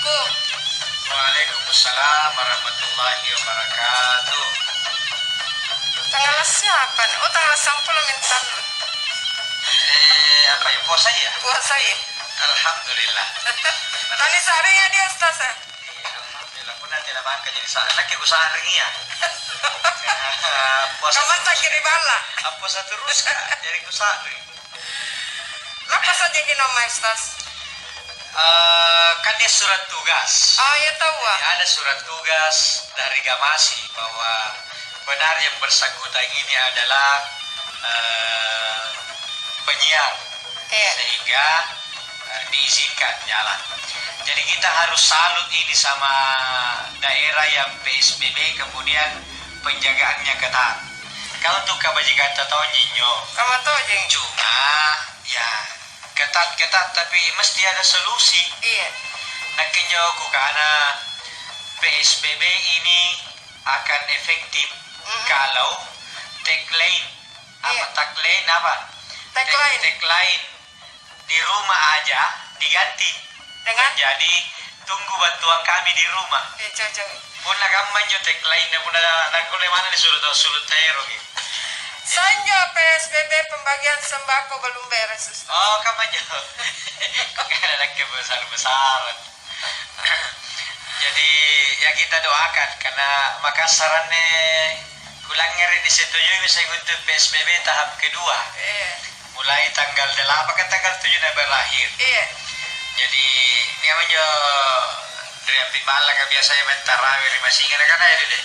Assalamualaikum. Waalaikumsalam warahmatullahi wabarakatuh. Tanggal siapa nih? Oh, tanggal 10 minta. Apa ya? Puasa ya? Puasa ya? Alhamdulillah. Tani seharinya dia Ustaz ya? Alhamdulillah. Pun nanti lah bangka jadi sana. Lagi aku sehari ya. Puasa Kamu tak terus. kiri bala. Puasa terus kak. Jadi aku sehari. Apa saja di nama Ustaz? Kan dia surat tugas. Oh ya tahu ah. Jadi ada surat tugas dari Gamasi bahwa benar yang bersangkutan ini adalah penyiar, Iya. sehingga diizinkan jalan. Jadi kita harus salut ini sama daerah yang PSBB kemudian penjagaannya ketat. Kalau untuk kebajikan tahu nyinyo, Kamu tahu jeng? cuma ya ketat tapi mesti ada solusi. Iya. Nakinyo ku karena PSBB ini akan efektif kalau tagline Iya. tagline apa? Tagline. Tagline di rumah aja diganti Dengan? jadi tunggu bantuan kami di rumah. Cocok. Puna kamu manjo tagline na puna nakule mana disuruh tero gitu. Sanja PSBB pembagian sembako belum beres Ustaz. Oh kamu manjo. Kok ada lagi besar-besaran. Jadi ya kita doakan karena Makassarannya kulangnya disetujui bisa untuk PSBB tahap kedua. Iya. Mulai tanggal 8 kan tanggal 7 berakhir. Iya. Jadi dia menjo dari api bala kan biasanya mentarawih lima singa kan ada deh.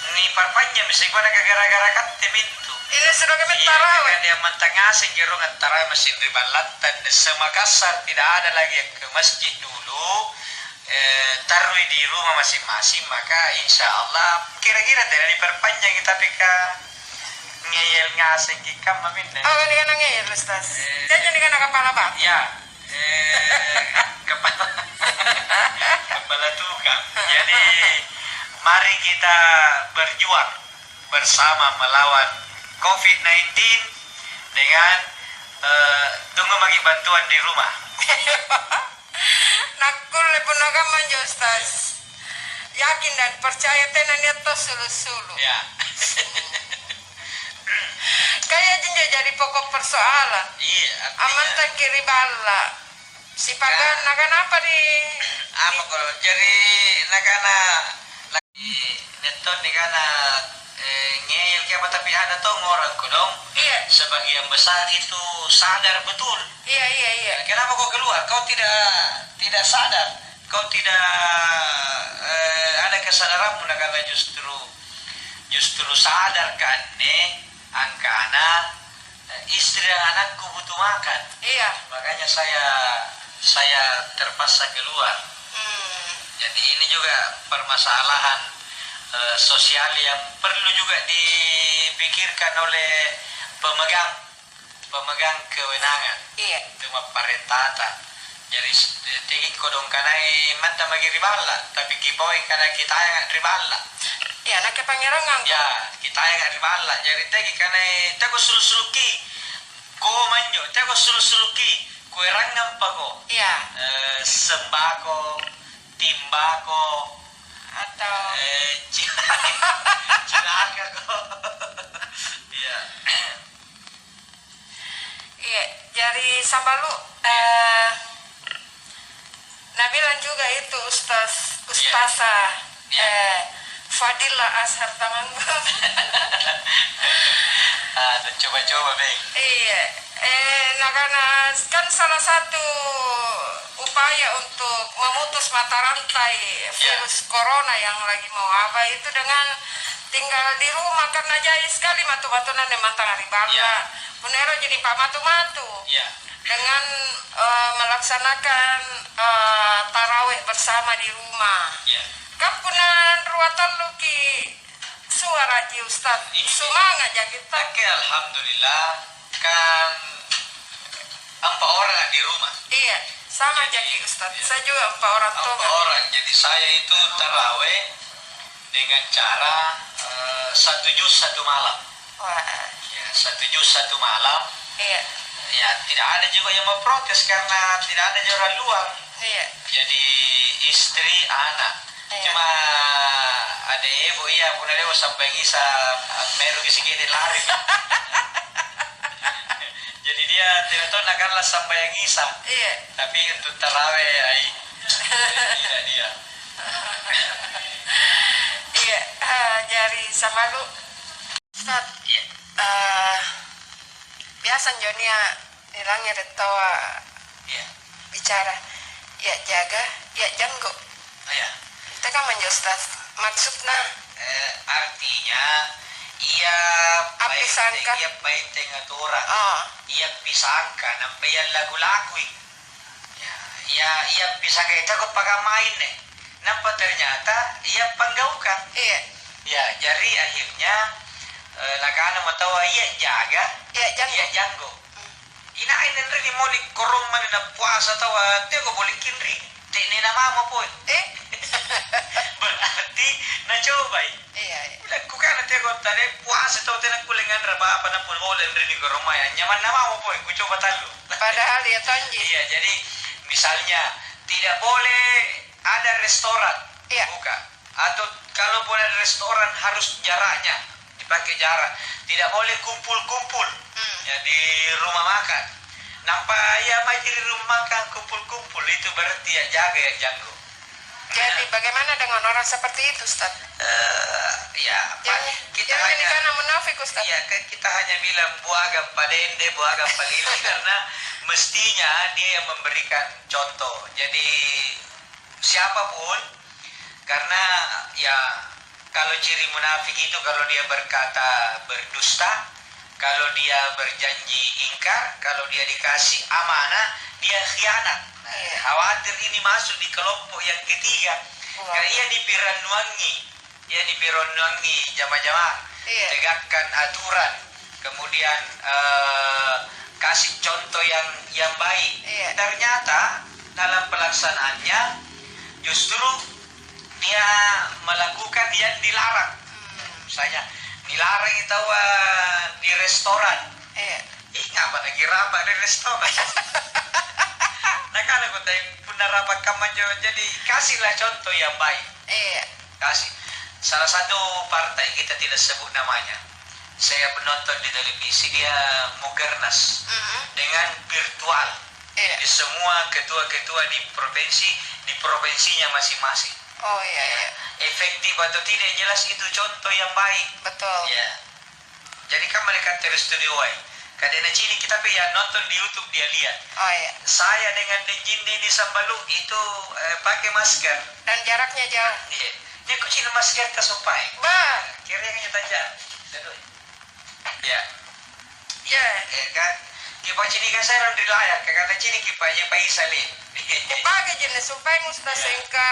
Ini parpanjang bisa gua nak gara-gara kan temintu. Ini sudah kami Iya tarawih. kan dia mentangasin gerong antara mesin ribalat dan Semakassar tidak ada lagi yang ke masjid dulu. Taruh di rumah masing-masing maka insya Allah kira-kira tidak diperpanjang tapi ngeyel ngasih kita mamin. Oh, kan dia nangis Ustaz. Jangan dengan kepala bak. Ya, kepala tukang. Jadi mari kita berjuang bersama melawan COVID-19 dengan tunggu bagi bantuan di rumah. Nakul lepun agama Ustaz. Yakin dan percaya tenan itu sulu-sulu. Ya. Kayak jenja jadi pokok persoalan. Iya. Aman tak kiri bala. Si pagan nakan apa di Apa kalau jadi nakana lagi neton nih karena ngeyel kayak apa tapi ada tuh orang kodong. Iya. Sebagian besar itu sadar betul. Iya. Kenapa kau keluar? Kau tidak sadar. Kau tidak ada kesadaran karena justru sadar kan angka anak istri dan anakku butuh makan. Iya. Makanya saya terpaksa keluar. Jadi ini juga permasalahan sosial yang perlu juga dipikirkan oleh pemegang kewenangan. Iya. Cuma parentata. Jadi tinggi kodong kanai manta magi riballa, tapi kipoin karena kita yang riballa. Iya, nak pangerangan. Ya, kita yang riballa. Jadi tinggi kanai tego suluki. Ko manjo, tego suluki. Ko rangang pago. Iya. Sembako, timbako, Atau cilaka ko. Iya. iya, jadi Sambalu Nabilan juga itu Ustazah Fadila Ashar Tamanggung. Coba-coba, Bang. Iya, karena kan salah satu upaya untuk memutus mata rantai virus corona yang lagi mau apa itu dengan tinggal di rumah karena jahit sekali matu-matunan yang mantang hari bala. Punero jadi pak matu-matu. Dengan melaksanakan tarawih bersama di rumah. Kapunan ruatan luki suara ji Ustaz. Semangat ya kita. Oke, alhamdulillah kan 4 orang di rumah. Iya, sama jadi Ustaz. Saya juga 4 orang tua. 4 orang. Jadi saya itu tarawih dengan cara 1 juz 1 malam. Wah. Ya, 1 juz 1 malam. Iya. Ya, tidak ada juga yang memprotes karena tidak ada orang luar. Iya. Jadi istri, anak. Iya. Cuma ada ibu iya punya dia sampai ngisa meru kesikit lari. Jadi dia tidak tahu nakanlah sampai yang ngisa. Iya. Tapi untuk taraweh ai tidak dia. Iya, jari sama lu Ustaz. Iya. Biasa Jonia nilangnya retawa Iya. bicara ya jaga ya janggo. Oh, ya. Kita kan menjadi Ustaz maksudnya Artinya ia Apa sangka? ia baik tengah orang. oh Ia pisangka nampai yang lagu-lagu. Ya, ia pisangka itu kok pakai main nih. Nampak ternyata ia panggaukan. iya Ya, jadi akhirnya nakana mau tahu ia jaga, ya janggo. ia janggo. Ina ini rini mau di korong mana na puasa tahu dia kok boleh kinri. Tekni nama mau pun. Berarti na coba. Iya. Aku kan nanti aku tadi puasa tahu tenak kulengan raba apa na pun boleh rini korong maya nyaman nama mau pun. Ku coba tahu. Padahal ya Tonji. Iya, jadi misalnya tidak boleh ada restoran Iya. buka, atau kalau boleh ada restoran harus jaraknya dipakai jarak, tidak boleh kumpul-kumpul ya di rumah makan. Nampak ya macam di rumah makan kumpul-kumpul itu berarti ya jaga ya janggo. Jadi bagaimana dengan orang seperti itu Ustaz? Ya paling kita Jangan hanya karena munafik Ustaz. ya kita hanya bilang buagam padende buagam palili karena mestinya dia yang memberikan contoh. Jadi siapapun, karena ya kalau ciri munafik itu kalau dia berkata berdusta, kalau dia berjanji ingkar, kalau dia dikasih amanah dia khianat. Nah, khawatir ini masuk di kelompok yang ketiga. Karena ia dipirannuangi jamaah-jamaah, tegakkan aturan, kemudian kasih contoh yang baik. Ternyata dalam pelaksanaannya justru dia melakukan yang dilarang. Misalnya dilarang itu di restoran. Ngapa lagi rapat di restoran? Nah kan aku tanya punya rapat kamu jadi kasihlah contoh yang baik. Kasih. Salah satu partai kita tidak sebut namanya. Saya penonton di televisi dia Mukernas dengan virtual. Di semua ketua-ketua di provinsinya masing-masing. Oh iya. Efektif atau tidak jelas itu contoh yang baik. Betul. Ya. Jadi kan mereka terus studioi. Kadang ini kita ya nonton di YouTube dia lihat. Oh iya. Saya dengan Denjinde di Sambalu itu pakai masker. Dan jaraknya jauh. Iya. Dia kucing masker kesupai. Bah. Kira-kira tanya. Ya. Ya. Kan. Kipa cini kan saya non layak. Kata cini kipa aja pakai salin. Pakai jenis supaya Ustaz sengka.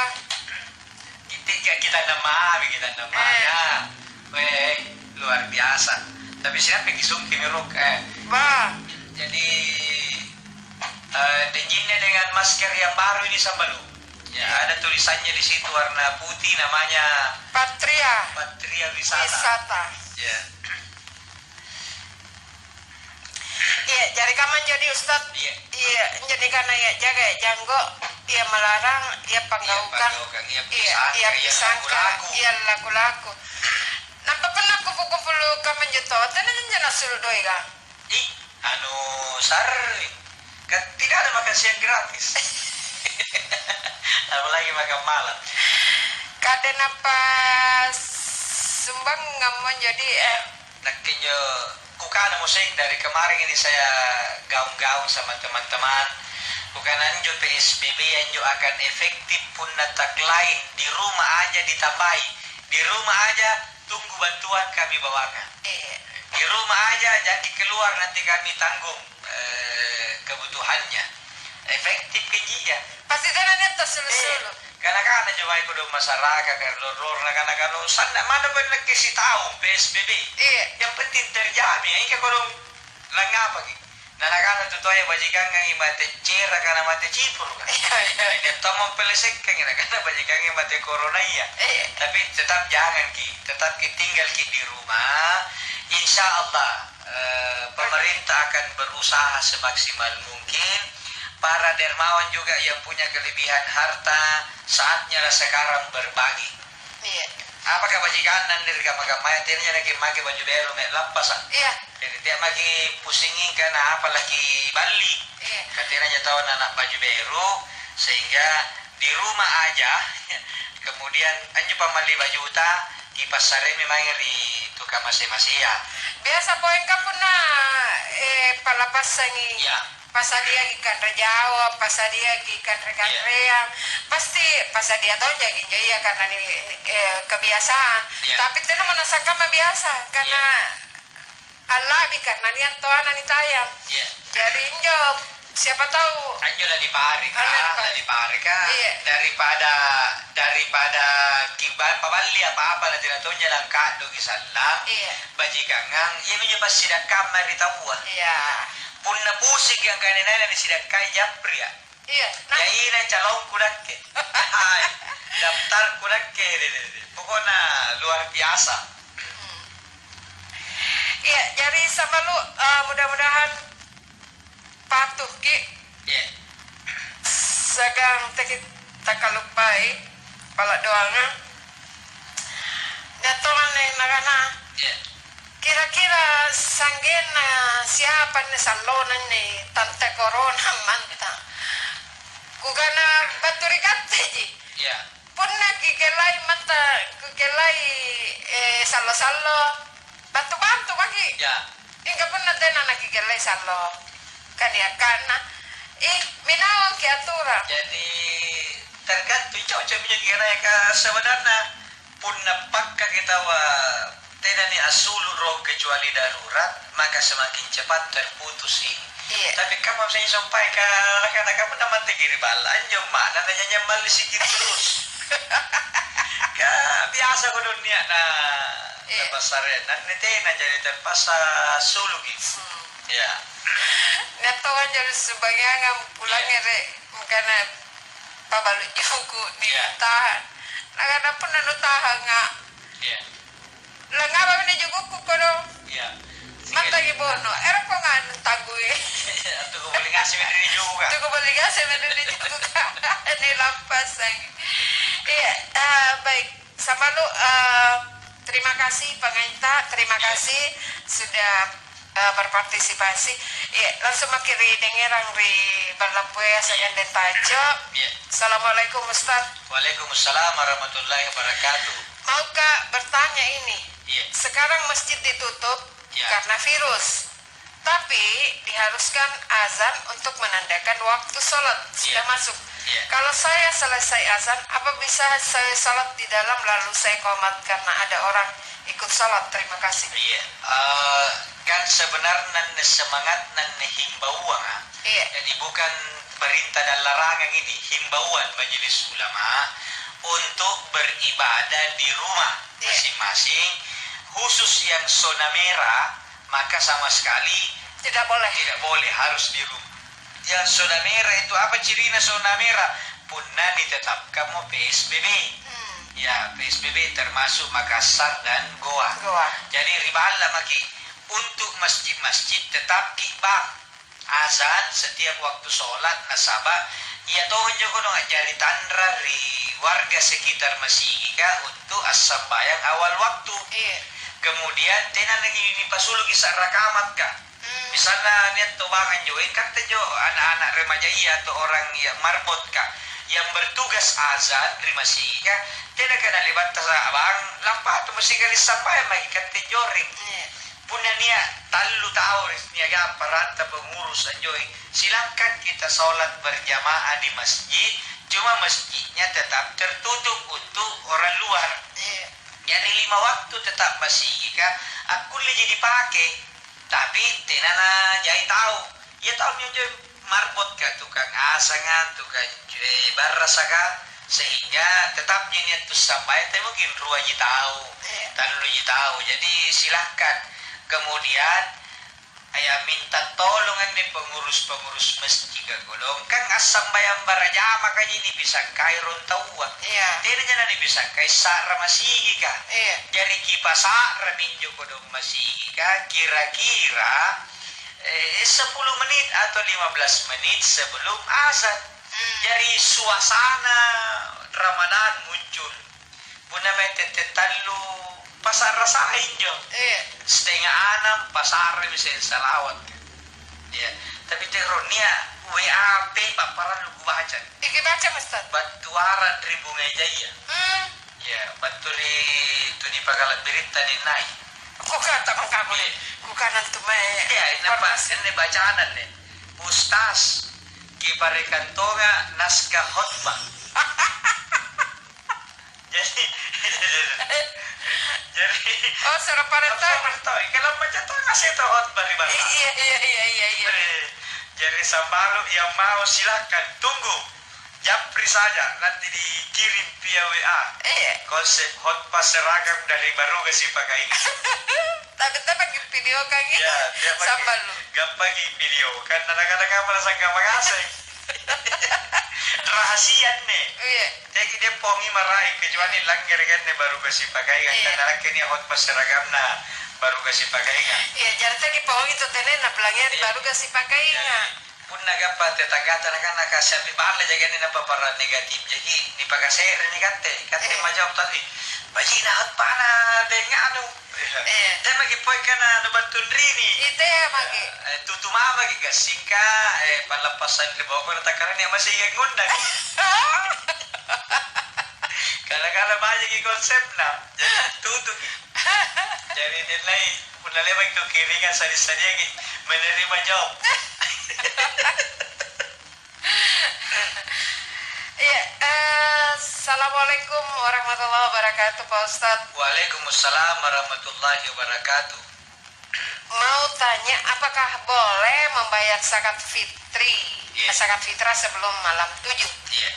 Kita nama ya. Weh, luar biasa. Tapi siapa yang sungki meruk Bah. Jadi denjinnya dengan masker yang baru ini Sambalu. Ya, ada tulisannya di situ warna putih namanya Patria Wisata. Ya. Iya, jadi kamu jadi Ustaz. Iya, jadi karena ya jaga ya janggo, ia melarang, ia panggaukan, ia pisangka, ia laku-laku. Nampak pernah kumpul-kumpul kamu juto, tenan jelas suruh doi kan? Sari. Kan tidak ada makan siang gratis. Apalagi makan malam. Kadang apa sumbang ngamun jadi Nakinyo kukana musik dari kemarin ini saya gaung-gaung sama teman-teman. Bukanan jo PSBB yang jo akan efektif pun natak lain di rumah aja ditambahi. Di rumah aja tunggu bantuan kami bawakan. Di rumah aja jadi keluar nanti kami tanggung kebutuhannya. Efektif kejiya. pasti kan ada sulu-sulu. Karena kan coba ikut masyarakat lor nak sana mana pun nak kasih tahu PSBB. Yang penting terjadi. Ini kalau langap lagi. Nanakan itu tuh ya bajikan yang mati cerah karena mati cipur kan. Ini tomong pelesek kan karena bajikan yang mati corona iya. Tapi tetap jangan tetap tinggal di rumah. Insya Allah pemerintah akan berusaha semaksimal mungkin para dermawan juga yang punya kelebihan harta, saatnya lah sekarang berbagi. Iya. Apakah bajikan nan dirga magamaya tirnya lagi make baju baru mek lapas. Iya. Jadi dia lagi pusingin karena apa lagi Bali. Iya. Katanya aja tahu anak baju baru sehingga di rumah aja. Kemudian anju pamali baju uta kipas sare memang di tukang masing-masing ya. Biasa poin ka pun na palapasan Ya. pasadia ikan rejawa, pasadia ikan rekan-reang, pasti pasadia tahu jadi ya karena ini kebiasaan. Yeah. Tapi itu mana sakama biasa karena Allah karena niat Tuhan ani tayang. Ya. Jadi injok siapa tahu Anjo lah di pari ka. Iya. Daripada kiban pabali apa-apa na tinatunya lang kado gisalang. Iya. Bajikangang, iya medyo pas sidak kamar di tawa. Iya. Pun na pusik yang kanina na di sidak kay japri ya. Iya. Nah, Ya ina calong kudak ke. Ay, daftar kudak ke. Pokoknya luar biasa. iya, jadi sama lu mudah-mudahan patuh ki Ya. segang takalupai pala doanga gatongan yang nagana Ya. kira-kira sanggena siapa nih salonan nih tante corona manta kugana baturikat ji Ya. punna kikelai mata kikelai salo-salo bantu-bantu bagi Ya. hingga punna tena na kikelai salo kania kana minawang ki aturan Jadi tergantung cowok punya kira ya ka sebenarnya pun napakka kita wa tidak ni asulu roh kecuali darurat maka semakin cepat terputus ini. Iya. Tapi kamu bisa sampai ke anak-anak kamu naman tigiri balan yung mana nanya nyamal sikit terus. Ka biasa ko dunia na Iya. pasaran nanti na jadi terpaksa sulu gitu. Ya. ngatawa jadi sebagian yang pulang Iya. ere karena pabalu juku ni Iya. tahan nagana pun nanu tahan nga Ya. nga ba ni juku ko kono Ya. mata gibono era ko nga tagui Atau kau boleh ngasih diri juga. tu ko baliga sa meron ni juku ka ni lampas ang iya baik sama lu terima kasih pengaita terima kasih sudah berpartisipasi ya langsung makiri dengerang ri balapuya sa gandeng tajo. Ya. Assalamualaikum Ustaz. Waalaikumsalam warahmatullahi wabarakatuh. Maukah bertanya ini? Iya. Sekarang masjid ditutup Ya. karena virus. Tapi diharuskan azan untuk menandakan waktu sholat sudah Ya. masuk. Ya. Kalau saya selesai azan, apa bisa saya sholat di dalam lalu saya komat karena ada orang ikut sholat? Terima kasih. Iya. Kan sebenarnya semangat nan himbauan. Iya. Jadi bukan perintah dan larangan ini, himbauan majelis ulama untuk beribadah di rumah Iya. masing-masing. Khusus yang zona merah, maka sama sekali Tidak boleh. tidak boleh, harus di rumah. Yang zona merah itu apa cirinya zona merah? Punna ditetapkan mau PSBB. Ya, PSBB termasuk Makassar dan Goa. Goa. Jadi ribala maki untuk masjid-masjid tetap kibang azan setiap waktu sholat nasabah ia toh juga dong jadi tandra ri warga sekitar masjid untuk asam bayang awal waktu. Iya. Kemudian tenan lagi ini pasulu kisah rakamat kah. Misalnya niat tobangan join kata jo anak-anak remaja iya atau orang yang marbot kah yang bertugas azan di masjid kah tidak kena lewat abang lampa tu mesti kali sampai lagi kata joring Iya. punya nia talu tahu nia aparat pengurus anjoy silakan kita sholat berjamaah di masjid cuma masjidnya tetap tertutup untuk orang luar. Iya. Jadi 5 waktu tetap masih jika aku jadi dipakai tapi tenana jadi tahu ya tahu nyonya marbot ka tukang asangan tukang barasakan sehingga tetap jenis tu sampai tapi mungkin ruaji tahu talu tahu jadi silahkan kemudian ayah minta tolongan nih pengurus masjid golong kan asam bayam baraja maka ini bisa kairon tahu Iya. tidak jangan bisa kai sara masih kan Iya. jadi kipas sara minjo kodong masih kan kira-kira 10 menit atau 15 menit sebelum azan. Jadi suasana Ramadan muncul. Puna metetalu pasar rasain jo. Setengah 6 pasar bisa salawat. Ya, tapi teronia WAP paparan lu baca. Iki baca Ustaz. Batuara dari Bunga Jaya. Ya, batu itu di pagalan berita di naik. Kok kata mengkamu nih? Kukanan tuh me. Ya, ini bacaan nih. Ustaz kibare kantonga naskah khotbah. jadi oh suruh parentah. Kalau baca tuh kasih tuh khotbah di bawah. Iya. Jadi sambalu yang mau silakan tunggu. Japri saja nanti dikirim via WA. Konsep khotbah seragam dari baru kasih pakai. Tapi pakai video kan gitu. Ya, dia Sambal lu. gampang video kan kadang-kadang kamu rasa gampang asing. Rahasia nih. Jadi dia pongi marahin kecuali langgar kan baru kasih pakai kan karena kini khotbah seragam nah baru kasih pakai kan. Iya, jadi tadi pongi itu tenen nah pelangnya baru kasih pakai kan. Pun nagapa tetangga tanah kasih bala jaga ni para negatif jadi di pakasir ni kate majawab tadi bajina hot pana dengan anu dia bagi poin kana anu bantun rini Itu ya magi tutu mama gi gasingka palapasan di bawah takaran yang masih yang ngundang kala banyak gi konsep na jadi tutu jadi nilai puna lewat ke kiringan sadi-sadi gi menerima jawab. Iya, assalamualaikum warahmatullahi wabarakatuh Pak Ustadz. Waalaikumsalam warahmatullahi wabarakatuh. Mau tanya apakah boleh membayar zakat fitri, zakat fitrah sebelum malam 7? Iya.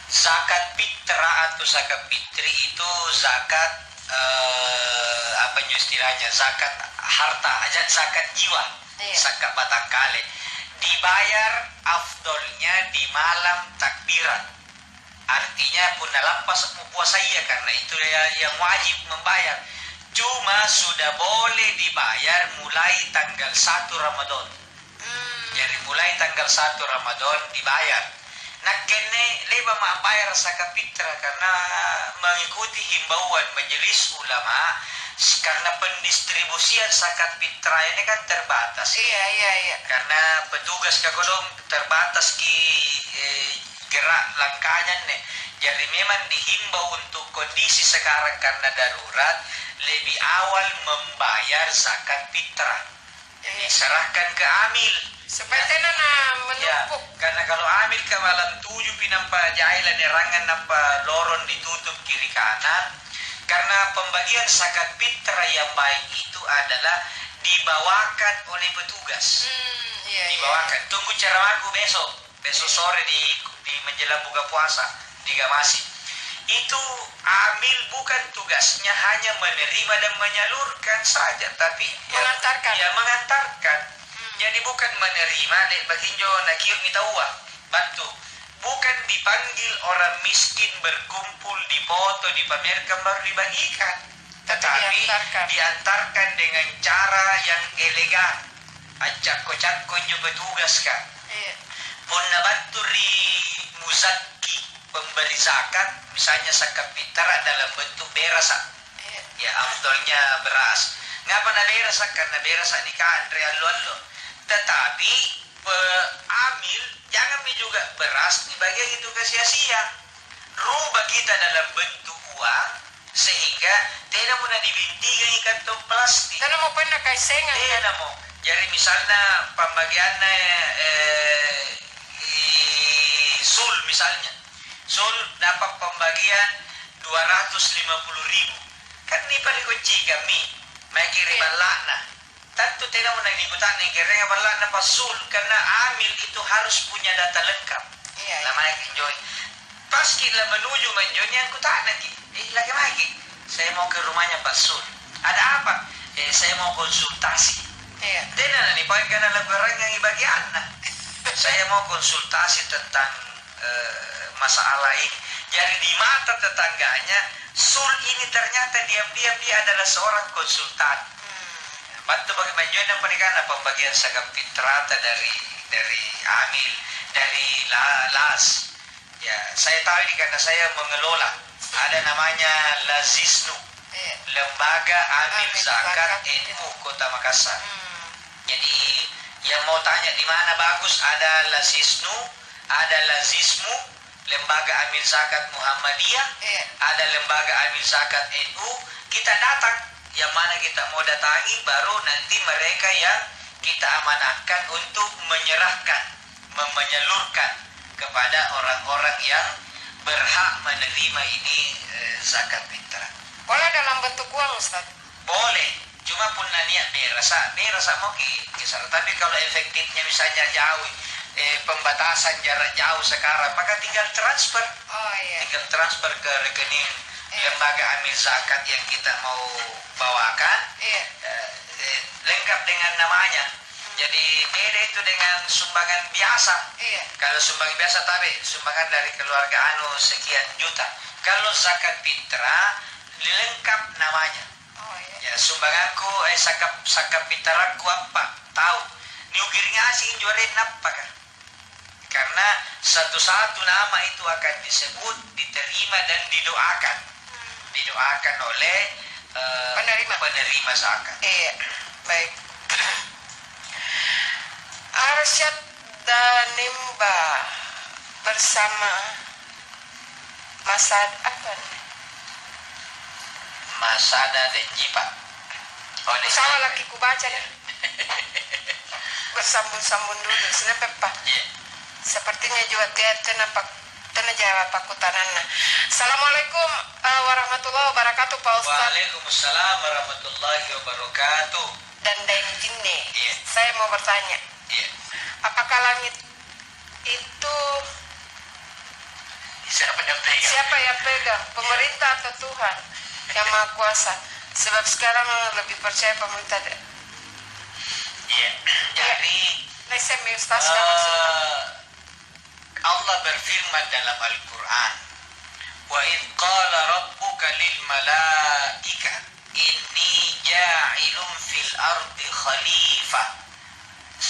Zakat fitrah atau zakat fitri itu zakat apa istilahnya zakat harta, zakat jiwa, zakat batang kale. Dibayar afdolnya di malam takbiran. Artinya pun lapas puasa iya karena itu yang wajib membayar. Cuma sudah boleh dibayar mulai tanggal 1 Ramadan. Jadi mulai tanggal 1 Ramadan dibayar. Nah kene leba bayar zakat fitrah karena mengikuti himbauan majelis ulama karena pendistribusian zakat fitrah ini kan terbatas. Iya. Karena petugas kakodong terbatas gerak langkahnya nih. Jadi memang dihimbau untuk kondisi sekarang karena darurat lebih awal membayar zakat fitrah. Ini serahkan ke amil. Supaya tenan menumpuk. Ya, karena kalau amil ke malam 7 pinampa jailan nerangan nampa loron ditutup kiri kanan. Karena pembagian zakat fitrah yang baik itu adalah dibawakan oleh petugas. Dibawakan. Tunggu ceramahku besok sore di menjelang buka puasa di Gamasi. Itu amil bukan tugasnya hanya menerima dan menyalurkan saja, tapi mengantarkan. Ya mengantarkan. Jadi bukan menerima dek baginjo nakiut minta uang bantu. Bukan dipanggil orang miskin berkumpul dipoto dipamerkan baru dibagikan, tetapi diantarkan dengan cara yang elegan. Ajak kocak kunju petugas kan. Pun nabaturi muzaki pemberi zakat, misalnya zakat fitrah dalam bentuk beras. Ya afdolnya beras. Ngapa na beras karena beras nikah real-lo. Tetapi amil jangan juga beras dibagi itu ke sia-sia. Rubah kita dalam bentuk uang sehingga tidak pernah dibintikan kantong plastik. Karena mau pernah kaisengan. Tidak mau. Jadi misalnya pembagiannya sul misalnya. Sul dapat pembagian 250.000. Kan ini pada kunci kami. Mai kirim balana. Tentu tidak mau diikutan nih karena balana pasul karena amil itu harus punya data lengkap. Namanya enjoy. Pas kita menuju menjoynya aku tak nanti. Lagi. Saya mau ke rumahnya Pak Sul. Ada apa? Saya mau konsultasi. Tidak nih poin karena lagu orang yang bagian. Saya mau konsultasi tentang masalah ini. Jadi di mata tetangganya Sul ini ternyata diam-diam dia adalah seorang konsultan. Bantu bagi bantuan pernikahan pembagian zakat fitrah dari amil dari las. Ya, saya tahu ini karena saya mengelola. Ada namanya Lazisnu, Lembaga Amil Zakat NU Kota Makassar. Jadi yang mau tanya di mana bagus, ada Lazisnu, ada Lazismu, Lembaga Amil Zakat Muhammadiyah, ada Lembaga Amil Zakat NU. Kita datang, yang mana kita mau datangi, baru nanti mereka yang kita amanahkan untuk menyalurkan kepada orang-orang yang berhak menerima ini zakat fitrah. Boleh dalam bentuk uang, Ustaz? Boleh, cuma pun niat berasa mau ke sana. Tapi kalau efektifnya misalnya jauh, pembatasan jarak jauh sekarang, maka tinggal transfer. Oh iya. Tinggal transfer ke rekening lembaga amil zakat yang kita mau bawakan, lengkap dengan namanya. Jadi beda itu dengan sumbangan biasa. Kalau sumbangan biasa tapi sumbangan dari keluarga sekian juta. Kalau zakat fitrah lengkap namanya. Oh iya. Ya sumbanganku zakat fitrahku apa? Tahu. Niukir ngasih juarin apa kan? Karena satu-satu nama itu akan disebut, diterima dan didoakan. Didoakan oleh penerima zakat. Iya, baik. Arsyad Danimba bersama Masad apa nih? Masada dan Jipa. Sama lagi ku baca deh. Bersambung-sambung dulu. Kenapa? Sepertinya juga dia nampak jawab aku tanana. Assalamualaikum warahmatullahi wabarakatuh, Pak Ustaz. Waalaikumsalam warahmatullahi wabarakatuh. Dan Jinne. Saya mau bertanya. Apakah langit itu siapa yang pegang? Pemerintah atau Tuhan yang Maha Kuasa? Sebab sekarang lebih percaya pemerintah. Jadi Allah berfirman dalam Al-Quran, wa idh qala rabbuka lil malaika inni ja'ilun fil ardi khalifah.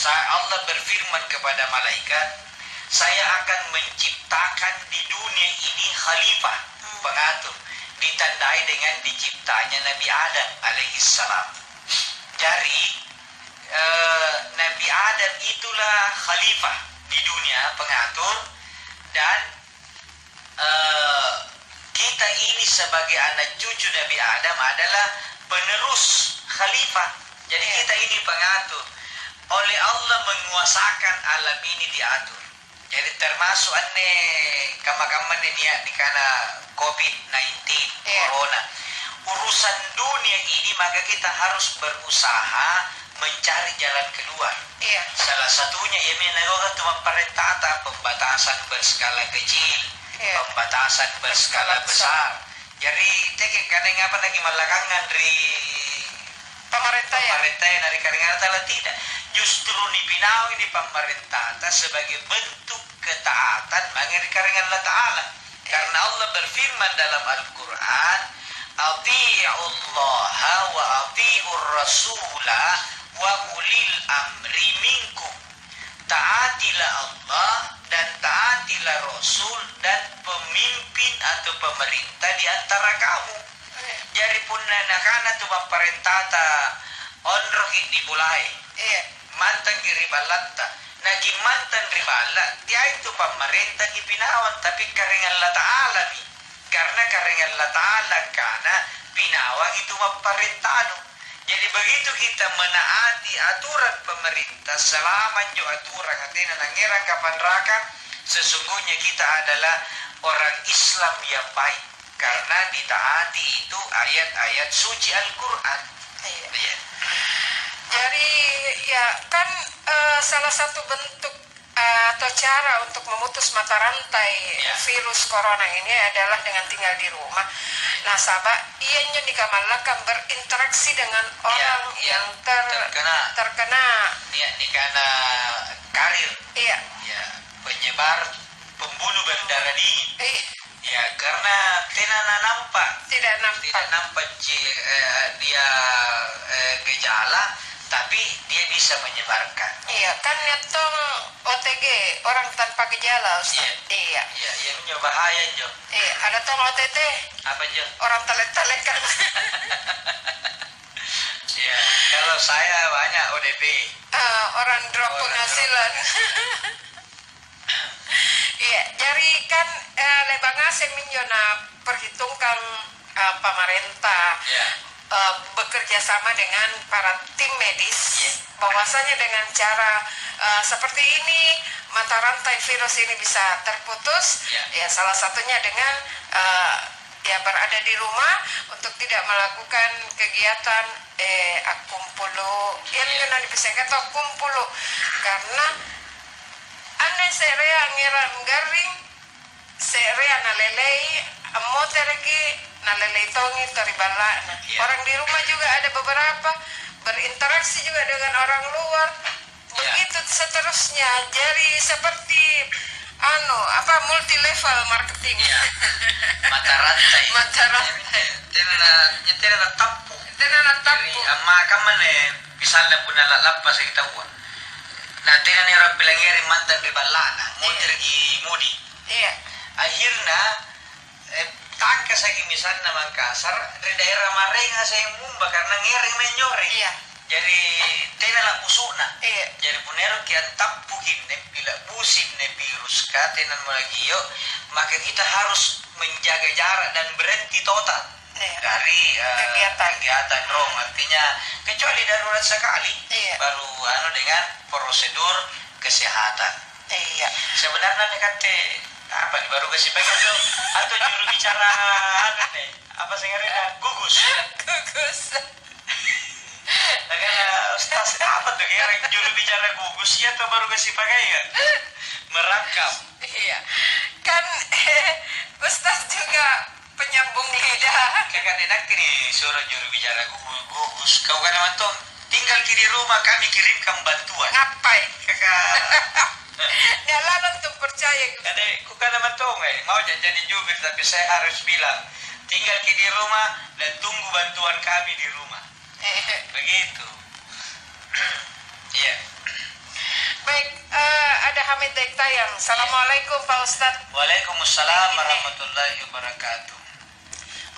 Allah berfirman kepada malaikat, saya akan menciptakan di dunia ini khalifah, pengatur, ditandai dengan diciptanya Nabi Adam alaihissalam. Jadi Nabi Adam itulah khalifah di dunia, pengatur, dan kita ini sebagai anak cucu Nabi Adam adalah penerus khalifah. Jadi kita ini pengatur. Oleh Allah menguasakan alam ini diatur. Jadi termasuk kamar-kamar ini di karena COVID-19 corona. Urusan dunia ini maka kita harus berusaha mencari jalan keluar. Salah satunya ya menaruh pemerintah pembatasan berskala kecil, pembatasan berskala besar. Jadi kadang apa lagi melakangan dari pemerintah yang dari karingan tidak. Justru dipinau di pemerintah sebagai bentuk ketaatan bagi karingan Allah Ta'ala. Karena Allah berfirman dalam Al-Quran, Ati'ullaha wa ati'ur rasulah wa ulil amri minkum. Taatilah Allah dan taatilah Rasul dan pemimpin atau pemerintah di antara kamu. Jadi pun anak-anak tu pemerintah onroh di mulai. Mantan kiribalata. Nagi mantan ribalat. Dia itu pemerintah dipinawan tapi karingan Allah Ta'ala ni. Karena karingan Allah Ta'ala karena pinawang itu pemerintah. Jadi begitu kita menaati aturan pemerintah selama jo aturan atina nangirang kapan raka, sesungguhnya kita adalah orang Islam yang baik karena ditaati itu ayat-ayat suci Al-Quran. Jadi ya kan salah satu bentuk atau cara untuk memutus mata rantai virus corona ini adalah dengan tinggal di rumah. Nah, sahabat, ianya dikamalkan berinteraksi dengan orang yang terkena dikana karir. Ya, penyebar pembunuh berdarah dingin. Ya, karena tidak nampak dia dia gejala, tapi dia bisa menyebarkan. Iya, kan nyetong OTG, orang tanpa gejala, Ustaz. Iya. Iya, yang bahaya, Jo. Iya, ada tong OTT. Apa, Jo? Orang telek-telek kan. Ya, kalau saya banyak ODP. Orang drop penghasilan. Iya, jadi kan lebang asing minjona perhitungkan pemerintah. Bekerja sama dengan para tim medis, bahwasanya dengan cara seperti ini mata rantai virus ini bisa terputus. Ya, salah satunya dengan ya berada di rumah untuk tidak melakukan kegiatan kumpulu. Yang nanti bisa kata kumpulu karena aneh serea ngiram garing serea nalelei motor lagi nalelei tongi teribala. Orang di rumah juga ada beberapa berinteraksi juga dengan orang luar. Begitu seterusnya. Jadi seperti multi level marketing. Mata rantai. Mata rantai. Tena tapu. Amma kaman misalnya puna lapas kita uang. Nah, tena ni orang pelanggaran mantan di balana, motor di mudi. Iya. Akhirnya tangka lagi misalnya Makassar di daerah Marenga saya mumba karena ngering menyoreng. Iya. Jadi tena lah musuhna. Iya. Jadi punero kian tapuhin bila busim virus katenan lagi yuk, maka kita harus menjaga jarak dan berhenti total dari kegiatan rom. Artinya kecuali darurat sekali, baru dengan prosedur kesehatan. Iya. Sebenarnya kate apa nih baru kasih pegang dong atau juru bicara apa sih gugus. Ustaz apa tuh ya juru bicara gugus ya atau baru kasih pakai ya merakam. Iya kan Ustaz juga penyambung lidah. Kakak enak nih suruh juru bicara gugus kau kan mantung tinggal di rumah kami kirimkan bantuan. Ngapain kakak? Nyala untuk percaya. Adek, ku kan mantung mau jadi jubir tapi saya harus bilang tinggal di rumah dan tunggu bantuan kami di rumah. Begitu. Iya. Baik, ada Hamid Tayang. Assalamualaikum Pak Ustadz. Waalaikumsalam warahmatullahi wabarakatuh.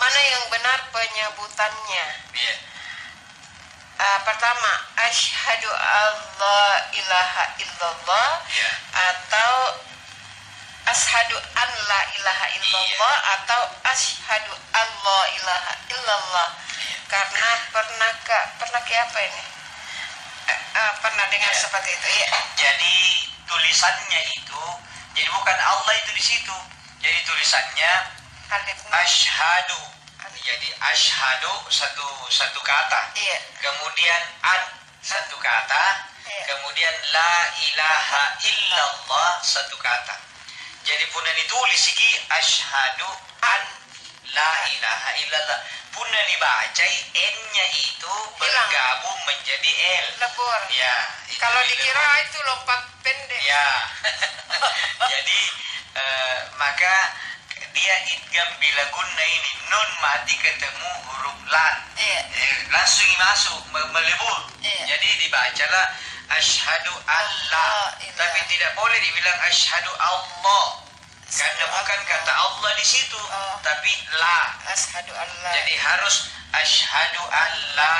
Mana yang benar penyebutannya? Iya. Pertama, asyhadu alla ilaha illallah atau asyhadu an la ilaha illallah atau asyhadu alla ilaha illallah. Karena pernah apa ini? Pernah dengar seperti itu ya. Jadi tulisannya itu jadi bukan Allah itu di situ. Jadi tulisannya asyhadu. Jadi asyhadu satu kata. Iya. Kemudian an satu kata. Iya. Kemudian la ilaha illallah satu kata. Jadi pun ditulis iki asyhadu an la ilaha illallah. Pun dibaca n-nya itu bergabung menjadi l. Lebur. Ya. Kalau dikira itu lompat pendek. Ya. Jadi maka dia idgham bila gunna ini nun mati ketemu huruf lan. Langsung masuk melebur. Jadi dibacalah asyhadu alla. Tapi tidak boleh dibilang asyhadu Allah. Karena bukan kata Allah di situ, tapi la. Asyhadu alla. Jadi harus asyhadu alla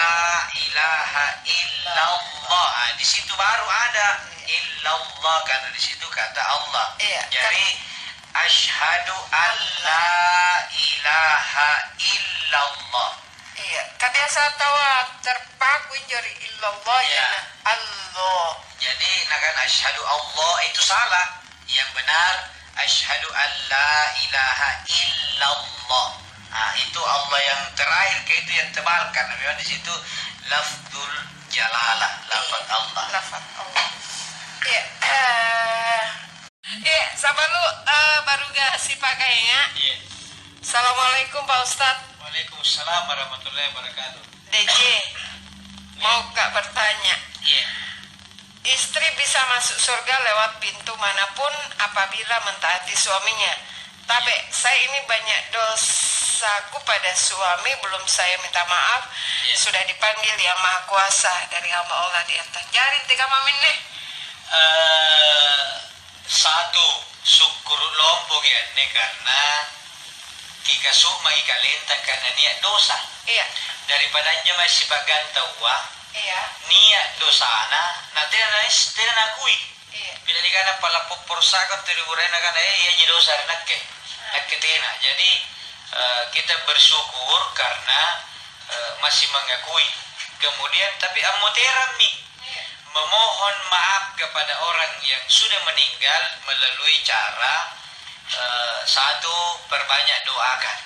ilaha illallah. Di situ baru ada illallah karena di situ kata Allah. Jadi asyhadu alla ilaha illallah. Iya, kebiasa tawa terpaku jari illallah ya. Allah. Jadi nakan asyhadu Allah itu salah. Yang benar asyhadu alla ilaha illallah. Nah, itu Allah yang terakhir itu yang tebal karena memang di situ lafzul jalalah, lafaz Allah. Lafaz Allah. Iya. Sabalu baru gak si pakainya. Iya. Assalamualaikum Pak Ustadz. Waalaikumsalam warahmatullahi wabarakatuh. DJ, mau Kak bertanya. Iya. Istri bisa masuk surga lewat pintu manapun apabila mentaati suaminya. Tapi saya ini banyak dosa dosaku pada suami belum saya minta maaf, sudah dipanggil yang Maha Kuasa dari hamba Allah di atas. Jarin tiga mamin nih. Satu syukur lombok ya nih karena kika suma ika lentang karena niat dosa. Iya. Daripadanya masih bagan tawa. Iya. Niat dosana, nanti tidak nakui. Iya. Bila dikana pala poporsakan terurena kana iya nyi dosa nakke. Nakke tena. Jadi kita bersyukur karena masih mengakui. Kemudian tapi amoteram nih memohon maaf kepada orang yang sudah meninggal melalui cara satu, perbanyak doakan,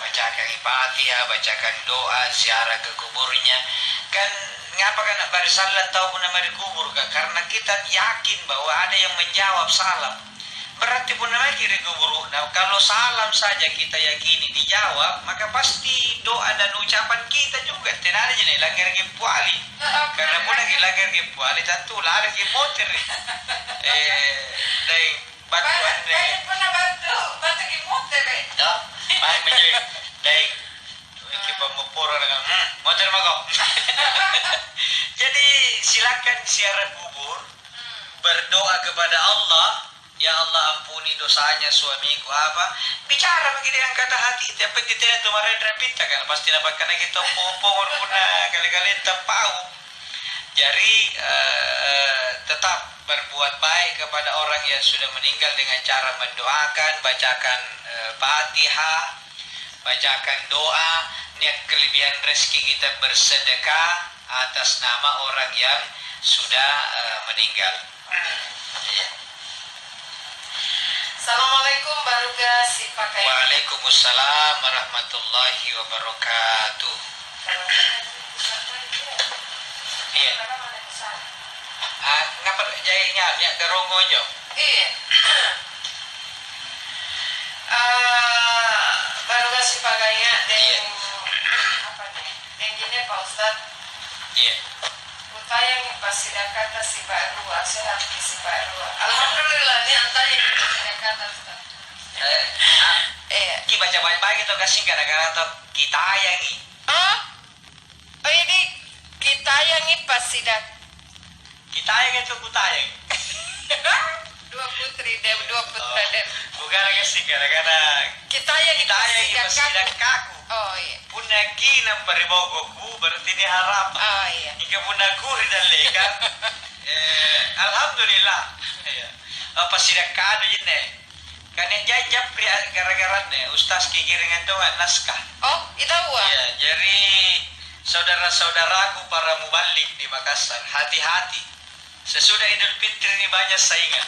bacakan Fatihah, bacakan doa, ziarah ke kuburnya. Kan ngapa kan barisalat tahu nama di kubur kan? Karena kita yakin bahwa ada yang menjawab salam. Berarti pun nama kiri kubur. Nah, kalau salam saja kita yakini dijawab, maka pasti doa dan ucapan kita juga tidak ada jadi langgar kepuali. Karena pun lagi langgar kepuali tentu lari ke motor. Dari bantuan dari. Pernah bantu ke motor. Ya, baik menjadi dari kita mempura dengan motor mago. Jadi silakan ziarah kubur, berdoa kepada Allah. Ya Allah ampuni dosanya suamiku apa bicara begini dengan kata hati tapi kita itu kemarin repita kan pasti dapat karena kita popong punah kali-kali tempau. Jadi tetap berbuat baik kepada orang yang sudah meninggal dengan cara mendoakan, bacakan Fatihah, bacakan doa, niat kelebihan rezeki kita bersedekah atas nama orang yang sudah meninggal. Assalamualaikum Baruga si pakai. Waalaikumsalam warahmatullahi wabarakatuh. Iya. Ngapa jahitnya nya garongonyo? Iya. Baruga si pakainya dan apa nih? Dan gini Pak Ustadz. Iya. Utayang pasti kata si Pak Rua, sehat si Pak Rua. Alhamdulillah ini antara kata Ustaz. Ki baca baik-baik itu kasih kadang-kadang atau kita ayangi. Oh ini kita ayangi pasti dak. Kita ayang itu kutayang. Dua putri dan dua putra dan. Bukan kasih kadang-kadang. Kita ayangi pasti dak kaku. Oh iya. Punagi ng paribogoku berarti ini harap. Oh iya. Ika punaku dan leka. Alhamdulillah. Pasti dak kado jene. Karena jajab gara-gara ustaz kikiringan itu naskah. Oh, itu wah. Ya, jadi saudara-saudaraku para mubalik di Makassar, hati-hati. Sesudah Idul Fitri ini banyak saingan.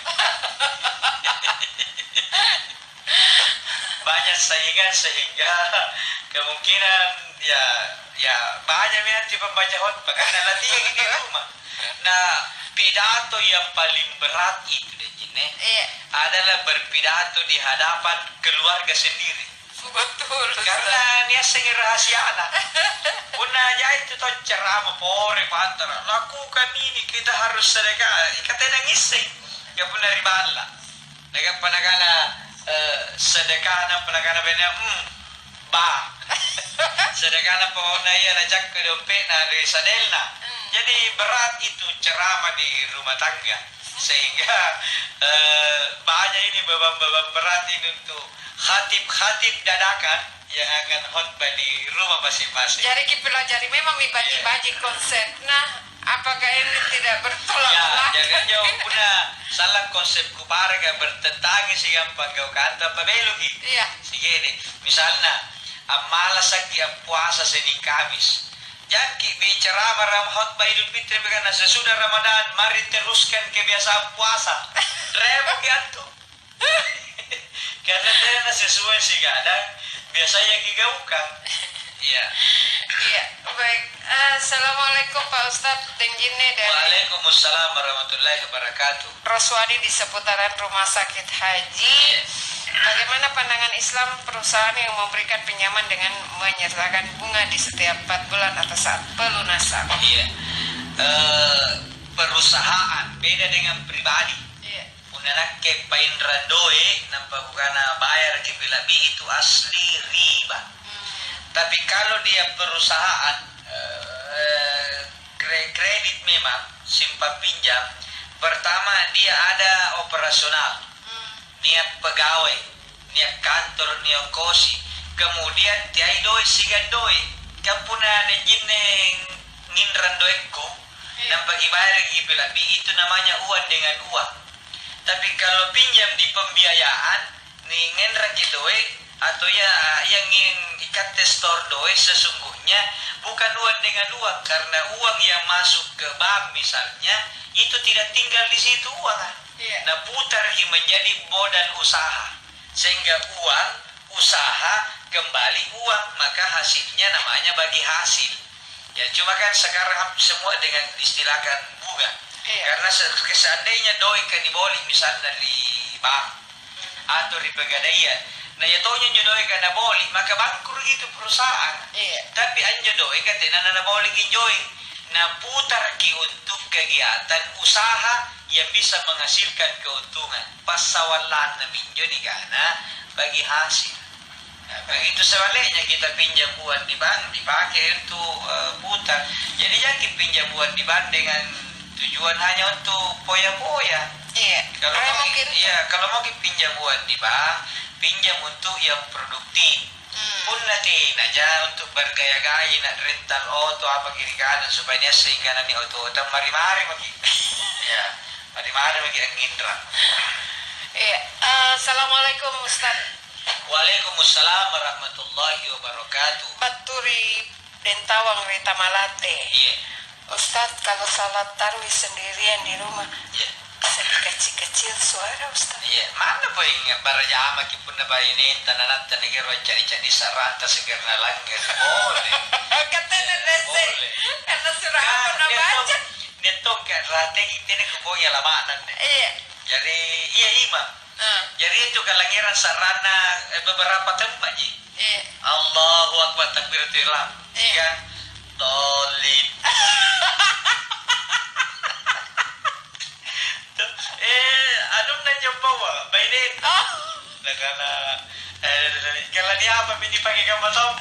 Banyak saingan sehingga kemungkinan ya banyak nanti pembaca khotbah karena latihan di rumah. Nah, pidato yang paling berat itu adalah berpidato di hadapan keluarga sendiri. Betul. Karena dia sengir rahasia anak. Punah aja itu tuh ceramah pore pantara. Lakukan ini kita harus sedekah. Kata nangis sih. Ya pun dari bala. Dengan penagana sedekah dan penagana benar ba. Sedekah na pohon na iya najak ke dompet na dari sadelna. Jadi berat itu ceramah di rumah tangga. Sehingga banyak ini beban-beban berat ini untuk khatib-khatib dadakan yang akan khotbah di rumah masing-masing. Jadi kita pelajari memang baji-baji konsep. Nah, apakah ini tidak bertolak belakang? Ya, jangan jauh punah salah konsep kuparga bertentangan sih gampang kau kata pabelugi. Iya. Segini, misalnya malas lagi puasa Senin Kamis. Jadi bicara maram khotbah Idul Fitri karena sesudah Ramadan mari teruskan kebiasaan puasa. Rebo gitu. Karena dia sesuai sih kadang biasanya digaukan. Iya. Iya, baik. Assalamualaikum Pak Ustadz Tenjine dan Waalaikumsalam warahmatullahi wabarakatuh. Roswadi di seputaran rumah sakit haji. Bagaimana pandangan Islam perusahaan yang memberikan pinjaman dengan menyertakan bunga di setiap 4 bulan atau saat pelunasan? Iya. Perusahaan beda dengan pribadi. Iya. Punanak ke pain randoe nampak bukan bayar ke bilabi itu asli riba. Tapi kalau dia perusahaan kredit memang simpan pinjam, pertama dia ada operasional, niat pegawai, niat kantor, niat kosi, kemudian tiai doi sigan doi, kampuna ada jineng ngindran doengku, dan bagi bayar gibilabi itu namanya uang dengan uang. Tapi kalau pinjam di pembiayaan, nih ngendra doi atau ya yang ikat store doi sesungguhnya bukan uang dengan uang, karena uang yang masuk ke bank misalnya itu tidak tinggal di situ uang. Nah putar menjadi modal usaha, sehingga uang usaha kembali uang, maka hasilnya namanya bagi hasil. Ya cuma kan sekarang semua dengan istilahkan bunga. Karena seandainya doi kan diboli misalnya di bank atau di pegadaian, nah ya tohnya doi kan boli, maka bangkrut itu perusahaan. Tapi anja doi kan tidak boli ginjoi. Nah putar ki untuk kegiatan usaha yang bisa menghasilkan keuntungan. Pas sawalan minjo di kana bagi hasil. Nah, begitu sebaliknya kita pinjam uang di bank dipakai untuk putar. Jadi jangan pinjam uang di bank dengan tujuan hanya untuk poya-poya. Kalau mau pinjam uang di bank, pinjam untuk yang produktif. Pun nanti aja untuk bergaya-gaya nak rental auto apa kiri kanan supaya dia sehingga nanti auto mari-mari bagi. Ya, mari-mari bagi angindra. Assalamualaikum Ustaz. Waalaikumsalam warahmatullahi wabarakatuh. Baturi Dentawang Rita Malate. Ustaz, kalau salat tarawih sendirian di rumah, sedih kecil-kecil suara Ustaz. Mana po yung barajama kipun na ba ini tananat tanigir wajah-wajah sarata segerna langir. Boleh. Kata nasi. Karena surah apa na baca. Netong ka rate itine ko ya lamanan. Jadi iya imam. Jadi itu kalangiran sarana beberapa tempat ji. Allahu Akbar takbiratul ihram. Jika dolin. Anong nandiyan bawa? Bainin. Nagana, kala niya apa pinipagi ka matong?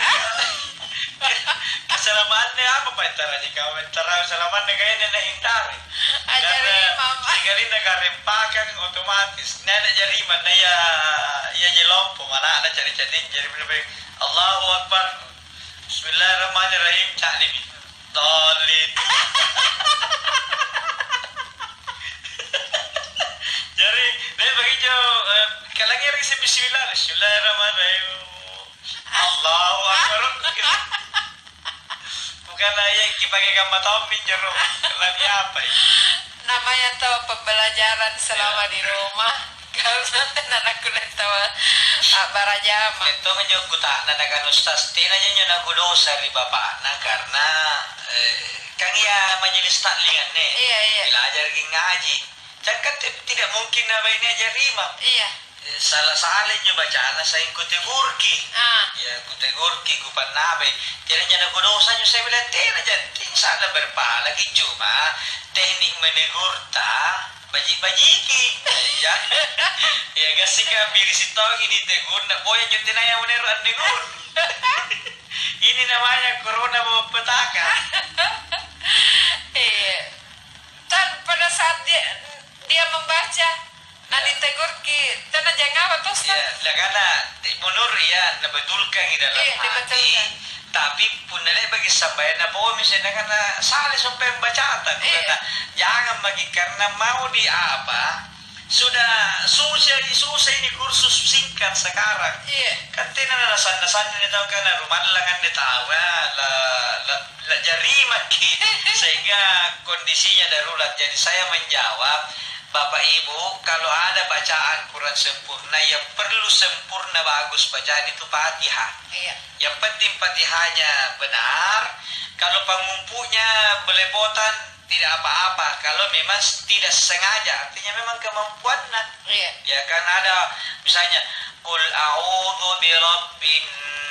Kasalamaan niya apa pa itara niya ka? Itara salaman na kayo na nahintari. Sigarin na karempakan otomatis. Nana jariman na ya jelompo. Mana na cari-cari. Jariman na Allahu Akbar. Bismillahirrahmanirrahim. Caklim. Tolit. Jadi, begitu kalau lagi risi Bismillahirrahmanirrahim. Allahu Akbar. Bukan yang dipakai gambar topi jeruk. Lagi apa ya? Namanya tuh pembelajaran selama di rumah. Kalau nanti anakku tahu barajama. Itu menjauh kutak nanakan ustaz. Tinanya nyonya dosa di bapak. Nah karena kan ya majelis taklingan nih. Belajar ngaji. Jangan tidak mungkin apa ini aja imam. Salah nyo bacaan saya kutegurki. Ya kutegurki kupan nabe. Tidak nyana dosa nyo saya bilang tidak jangan salah berpahala cuma teknik menegur ta bajiki. Ya gasing ka birisito ini tegur na boya nyo tinaya meneruan negur. Ini namanya corona bawa petaka. Dan pada saat dia membaca nanti tegur ki tanah jangan apa tuh karena menur ya nabetulkan di dalam hati tapi pun nilai bagi sampai na bahwa misalnya karena salah sampai bacaan jangan bagi karena mau di apa sudah susah ini kursus singkat sekarang kan tidak ada dasar-dasarnya ini tahu kan rumah lengan ditahu la jarima sehingga kondisinya darurat. Jadi saya menjawab Bapak Ibu, kalau ada bacaan Quran sempurna, yang perlu sempurna bagus bacaan itu Fatihah. Yang penting Fatihahnya benar. Kalau pengumpunya belepotan tidak apa-apa. Kalau memang tidak sengaja, artinya memang kemampuannya. Ya kan ada misalnya Qul a'udzu birabbin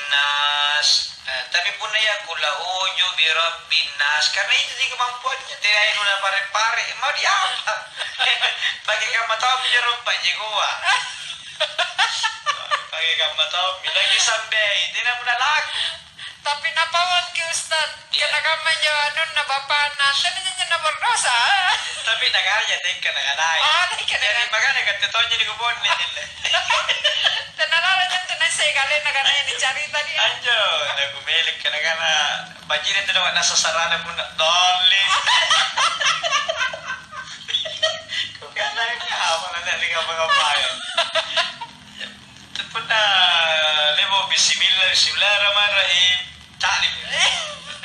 nas. Tapi pun ya Qul a'udzu birabbin nas. Karena itu di kemampuannya. Tidak itu pare-pare. Mau di apa? Bagi kamu tahu punya rumah jagoan. lagi kamu Tommy lagi sampai tidak pernah laku. Tapi napawan ki Ustad, Iya. kena kami jawanun na bapak nanti na berdosa. Tapi nak aja tinggal nak naik. Oh, tinggal nak Jadi naik. makanya kata Tommy di kebun ni. Tenara jan tenai sekali na kana yang dicari tadi. Anjo, aku milik kana bajir itu dapat nasa sarana pun nak dolly. Kau kana apa nak dengan apa ya? Pernah lebo bismillahirrahmanirrahim. Taklim.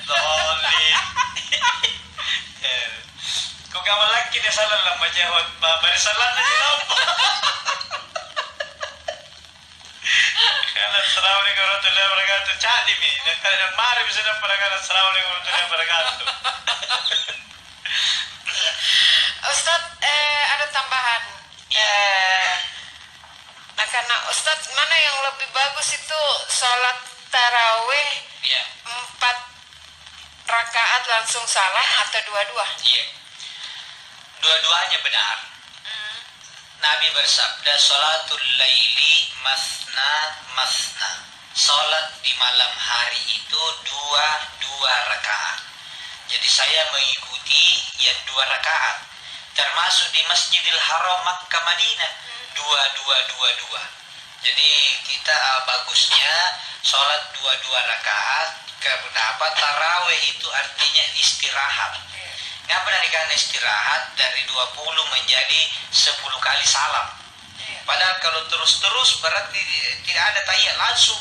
Dolly. Kau gamal lagi dia salah lah macam baris salah tadi apa? Kalau assalamualaikum warahmatullahi wabarakatuh. Taklim ni. Kalau mari bisa nak perangkat assalamualaikum warahmatullahi wabarakatuh. Ustad, ada tambahan. Nah karena Ustad mana yang lebih bagus itu sholat taraweh Iya. 4 rakaat langsung salam atau dua-dua? Iya. Dua-duanya benar. Nabi bersabda, "Salatul laili masna masna." Salat di malam hari itu dua rakaat. Jadi saya mengikuti yang 2 rakaat. Termasuk di Masjidil Haram Makkah Madinah. 2. Jadi kita bagusnya salat 2 rakaat. Karena apa? Tarawih itu artinya istirahat. Nggak pernah dikatakan istirahat dari 20 menjadi 10 kali salam. Padahal kalau terus-terus berarti tidak ada tahiyat langsung.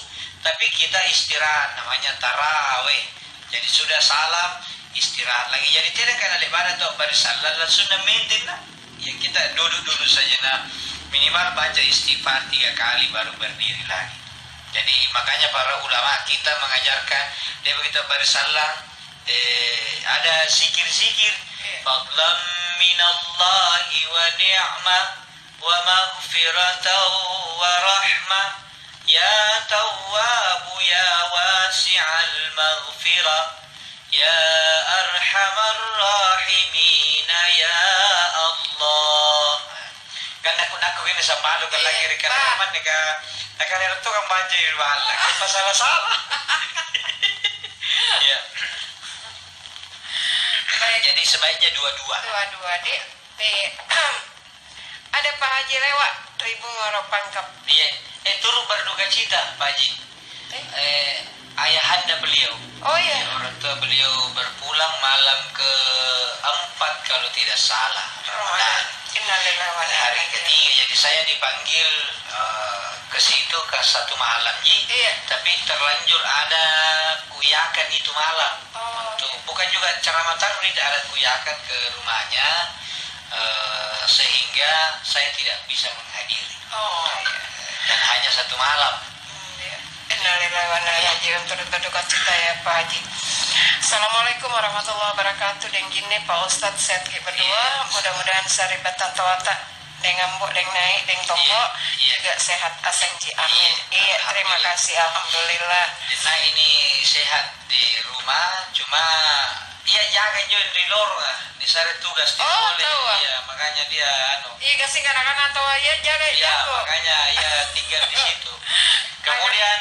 Tapi kita istirahat, namanya tarawih. Jadi sudah salam, istirahat lagi. Jadi tidak kena lebar atau bersalat langsung maintain lah. Ya kita duduk dulu saja nah. Minimal baca istighfar 3 kali baru berdiri lagi. Jadi makanya para ulama kita mengajarkan dia begitu bersalam ada zikir-zikir fadlan minallahi wa ni'mah wa maghfiratan wa rahmah ya tawwabu ya wasi'al maghfirah ya arhamar rahimin ya Allah. Kan aku ini sama lu kan lagi rekaman nih akan itu kan banjir balik salah ya. Jadi sebaiknya dua-dua Dua-dua ada Pak Haji lewat ribu ngorok pangkap. iya turut berduka cita Pak Haji. Ayahanda beliau Oh iya. orang tua beliau berpulang malam ke-4 kalau tidak salah Ramadan. Innalillahi wa inna Hari ilaihi ketiga jadi saya dipanggil ke situ ke 1 malam Ji. Iya. Tapi terlanjur ada kuyakan itu malam. Oh. Untuk bukan juga ceramah tarwih, ada kuyakan ke rumahnya sehingga saya tidak bisa menghadiri. Oh. Dan hanya 1 malam. Innalillahi wa inna ilaihi raji'un. Turut berduka cita ya Pak Haji. Assalamualaikum warahmatullahi wabarakatuh. Deng gini Pak Ustadz sehat ki berdua. Mudah-mudahan saribatan tawata dengan mbok deng naik deng toko juga sehat aseng ji amin. Iya terima kasih alhamdulillah. Nah ini sehat di rumah cuma iya jaga juga di lorong di sare tugas di boleh. Iya makanya dia Iya kasih kanak-kanak atau ya jaga iya makanya ya tinggal di situ. Kemudian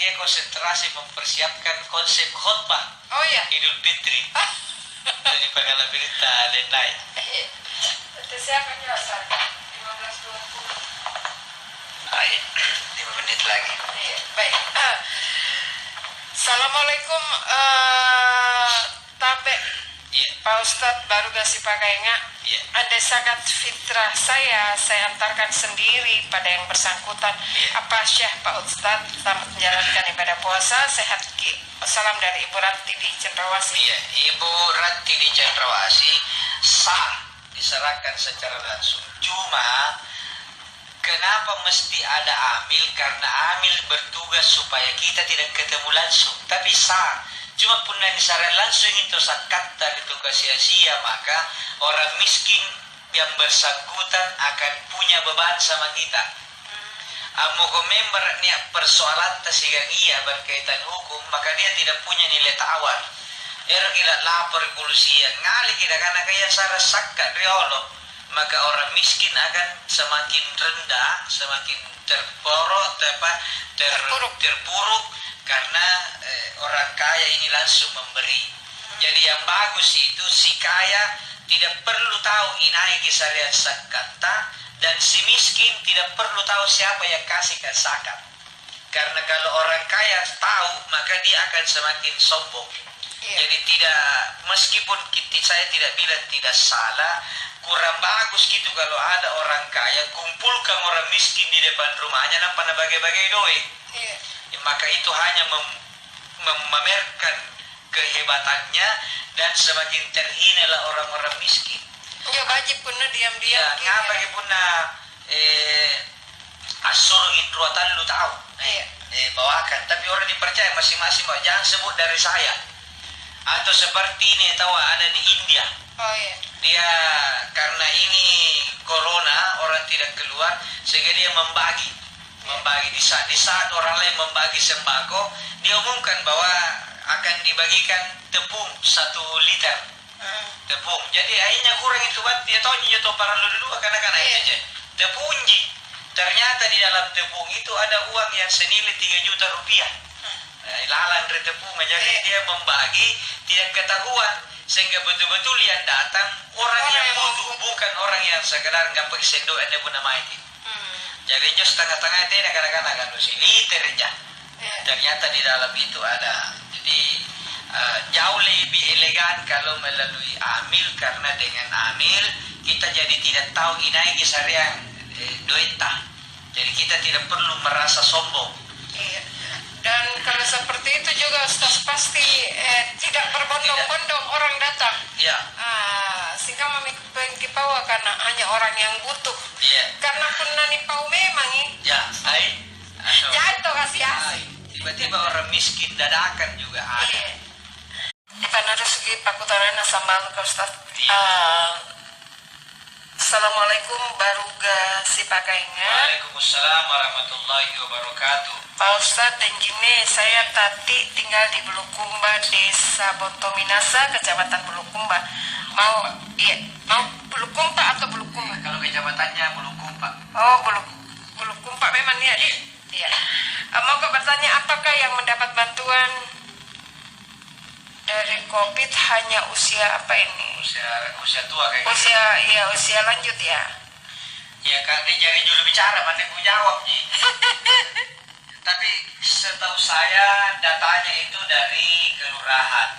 dia konsentrasi mempersiapkan konsep khutbah Oh iya. Idul Fitri. Jadi pengalaman berita dan lain. Itu siapa jelasan? 15:20. Baik, 5 menit lagi. Iya, baik. Assalamualaikum Tabe. Iya. Pak Ustadz baru kasih pakai nggak? Iya. Ada zakat fitrah saya antarkan sendiri pada yang bersangkutan. Iya. Apa Syekh Pak Ustadz selamat menjalankan ibadah puasa sehat ki. Salam dari Ibu Ranti di Cendrawasih. Iya, Ibu Ranti di Cendrawasih sah diserahkan secara langsung. Cuma kenapa mesti ada amil? Karena amil bertugas supaya kita tidak ketemu langsung. Tapi sah. Cuma pun disaran langsung itu zakat dari tugas sia-sia, maka orang miskin yang bersangkutan akan punya beban sama kita. Mau member nih persoalan tasigang iya berkaitan hukum, maka dia tidak punya nilai tawar. Kita lapor polisi ngali kita karena kaya sara zakat riolo, maka orang miskin akan semakin rendah, semakin terpuruk karena orang kaya ini langsung memberi. Jadi yang bagus itu si kaya tidak perlu tahu inai kisarian sakata, dan si miskin tidak perlu tahu siapa yang kasih ke zakat. Karena kalau orang kaya tahu, maka dia akan semakin sombong. Jadi tidak, meskipun saya tidak bilang tidak salah, kurang bagus gitu kalau ada orang kaya kumpulkan orang miskin di depan rumahnya nampak bagai-bagai doi. Maka itu hanya memamerkan kehebatannya, dan semakin terhinalah orang-orang miskin. Ya wajib punna diam-diam. Ya, ngapa punna asur indruatan lu tahu. Bawakan, tapi orang dipercaya masing-masing, jangan sebut dari saya. Atau seperti ini tahu ada di India. Dia karena ini corona orang tidak keluar, sehingga dia membagi di saat orang lain membagi sembako, dia umumkan bahwa akan dibagikan tepung 1 liter tepung. Jadi akhirnya kurang itu buat dia tahu nyoto para dulu karena itu aja tepung. Ternyata di dalam tepung itu ada uang yang senilai 3 juta rupiah. Lalang dari tepung, jadi dia membagi tidak ketahuan, sehingga betul-betul yang datang orang yang butuh, bukan orang yang sekedar nggak pakai sendok ada pun nama itu. Jadi just tengah-tengah itu kadang-kadang kan liter aja. Ternyata di dalam itu ada. Jadi jauh lebih elegan kalau melalui amil, karena dengan amil kita jadi tidak tahu inai kisarian duitah. Jadi kita tidak perlu merasa sombong. Dan kalau seperti itu juga Ustaz pasti tidak berbondong-bondong orang datang. Sehingga mengkipawa karena hanya orang yang butuh. Karena pernah nipau memang jatuh kasih tiba-tiba orang miskin dadakan juga ada. Ipan ada segi pakutarana sambal ke Ustaz. Assalamualaikum baruga si pakainya. Waalaikumsalam warahmatullahi wabarakatuh. Pak Ustadz, dan gini, saya tadi tinggal di Bulukumba, Desa Bontominasa, Kecamatan Bulukumba. Mau Bulukumba atau Bulukumba? Kalau kecamatannya Bulukumba. Oh, Bulukumba memang ya. Iya. Mau bertanya, apakah yang mendapat bantuan dari COVID hanya usia apa ini? Usia tua kayak usia lanjut ya. Ya kan, jadi juru bicara, mana aku jawab nih. Tapi setahu saya datanya itu dari kelurahan.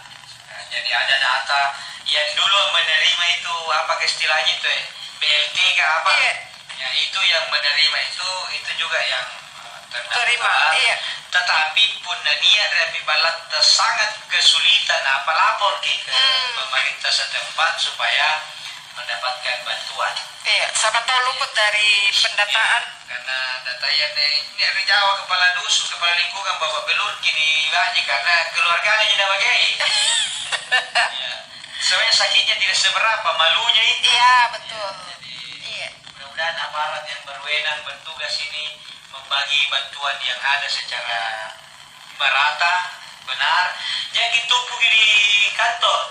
Jadi ada data yang dulu menerima itu apa istilahnya itu BLT ke apa? Ya itu yang menerima itu juga yang terima. Tetapi pun niat dari balat sangat kesulitan apa lapor ke pemerintah setempat supaya mendapatkan bantuan. Siapa tahu luput dari pendataan. Karena data yang ini ada Jawa, kepala dusun, kepala lingkungan, bapak belur kini banyak karena keluarganya tidak bagai. Sebenarnya sakitnya tidak seberapa, malunya itu. Iya betul. Jadi mudah-mudahan aparat yang berwenang bertugas ini membagi bantuan yang ada secara merata, benar. Jangan ditumpuk di kantor.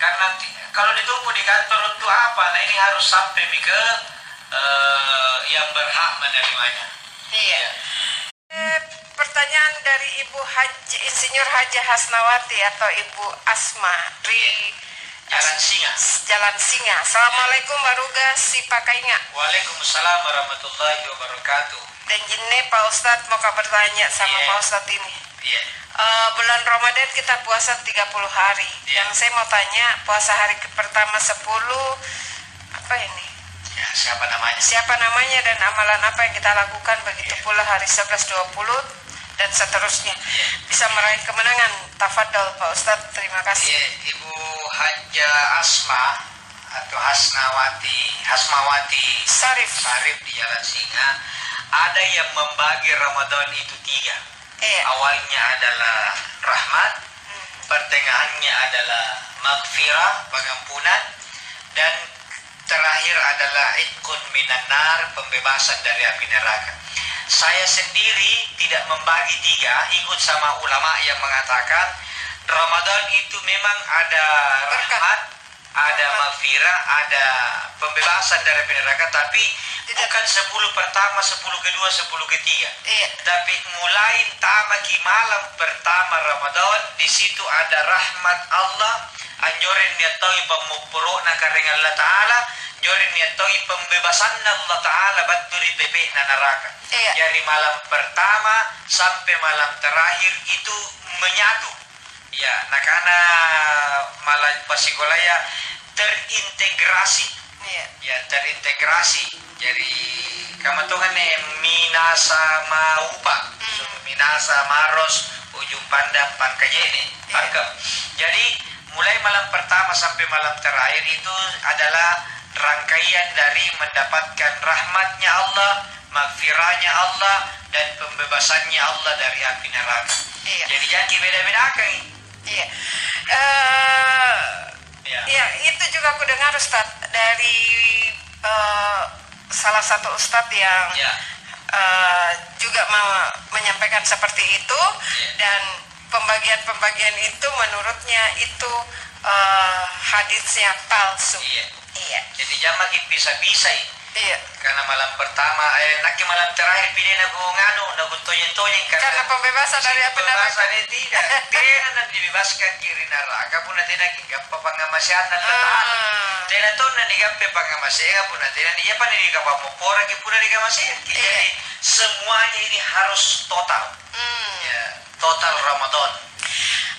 Karena kalau ditumpuk di kantor untuk apa? Nah ini harus sampai ke yang berhak menerimanya. Pertanyaan dari Ibu Haji Insinyur Haji Hasnawati atau Ibu Asma di Jalan Singa. Assalamualaikum baruga si pakainya. Waalaikumsalam warahmatullahi wabarakatuh. Dan jene Pak Ustadz mau bertanya sama Pak Ustadz ini. Bulan Ramadan kita puasa 30 hari. Yang saya mau tanya, puasa hari pertama 10 apa ini? Siapa namanya? Siapa namanya dan amalan apa yang kita lakukan, begitu pula hari 11, 20 dan seterusnya. Bisa meraih kemenangan. Tafadhol Pak Ustadz, terima kasih. Ibu Haja Asma atau Hasmawati Sarif di Jalan Singa. Ada yang membagi Ramadan itu 3. Awalnya adalah rahmat, pertengahannya adalah maghfirah, pengampunan, dan terakhir adalah ikun minan nar, pembebasan dari api neraka. Saya sendiri tidak membagi 3, ikut sama ulama yang mengatakan Ramadan itu memang ada rahmat, ada maghfirah, ada pembebasan dari api neraka, tapi Bukan 10 pertama, 10 kedua, 10 ketiga. Iya. Tapi mulai tamaki malam pertama Ramadan, di situ ada rahmat Allah. Anjorin niya tahu pamupuro na karing Allah Ta'ala. Jorin niya tahu pembebasan Allah Ta'ala baturi bebe na neraka. Iya. Dari malam pertama sampai malam terakhir itu menyatu. Ya, nakana malam pasikolaya terintegrasi. Iya. Ya, terintegrasi. Jadi kamu tuh kan minasa maupa, minasa maros ujung pandang pangkajene pangkem. Jadi mulai malam pertama sampai malam terakhir itu adalah rangkaian dari mendapatkan rahmatnya Allah, magfirahnya Allah, dan pembebasannya Allah dari api neraka. Iya. Jadi jangan beda-bedakan. Iya. Ya. Ya, itu juga aku dengar Ustadz dari salah satu Ustadz yang Ya. juga menyampaikan seperti itu, dan pembagian-pembagian itu menurutnya itu hadisnya palsu. Iya. Iya. Jadi jangan bisa-bisa. Iya. Karena malam pertama, naki malam terakhir pilih nagu nganu, nagu toyen-toyen Karena pembebasan dari api neraka. pembebasan tidak. Tena nanti dibebaskan kiri neraka pun nanti nak ingkap pangamasian dan letak. Tena tuh nanti ingkap pangamasian pun nanti dia pan ini kapal mopora pun nanti kamasian. Jadi semuanya ini harus total. Ya, total Ramadan.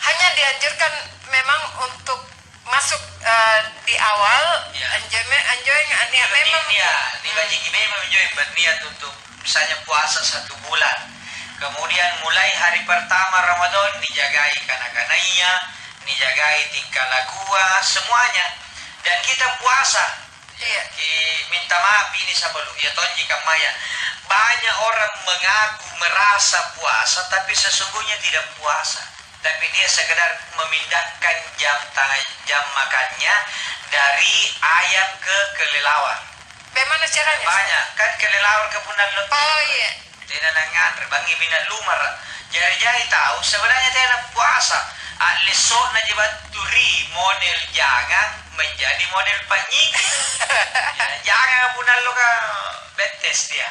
Hanya dianjurkan memang untuk masuk di awal, enjoy niat memang. Dibagi memang enjoy berniat untuk misalnya puasa 1 bulan. Kemudian mulai hari pertama Ramadan dijagai kanak-kanaknya, dijagai tingkah laku semuanya. Dan kita puasa. Iya. Minta maaf ini sebelum ya tonji kamaya. Banyak orang mengaku merasa puasa tapi sesungguhnya tidak puasa. Tapi dia sekedar memindahkan jam makannya dari ayam ke kelelawar. Bagaimana caranya? Banyak kan kelelawar ke punan letih. Oh iya. Tidak nangan bangi bina lumar. Jari-jari tahu sebenarnya tidak puasa. Alisok na jebat turi model jangan menjadi model panyik. Jangan punan lo ka betes dia.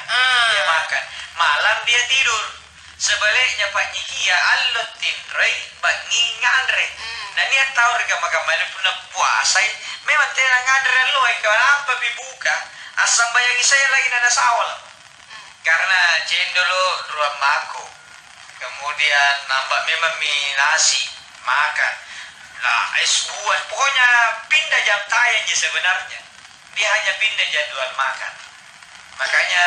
Dia makan. Malam dia tidur. Sebaliknya Pak Nyikia allot tinrei bangi ngandre. Nah niat tahu reka makamali pun puasa. Memang tidak ngandre lo. Kenapa dibuka? Asam bayangi saya lagi nada sawal. Karena cendolo ruang mako. Kemudian nambah memang mie nasi makan. Nah es buah. Pokoknya pindah jam tayang aja sebenarnya. Dia hanya pindah jadwal makan. Makanya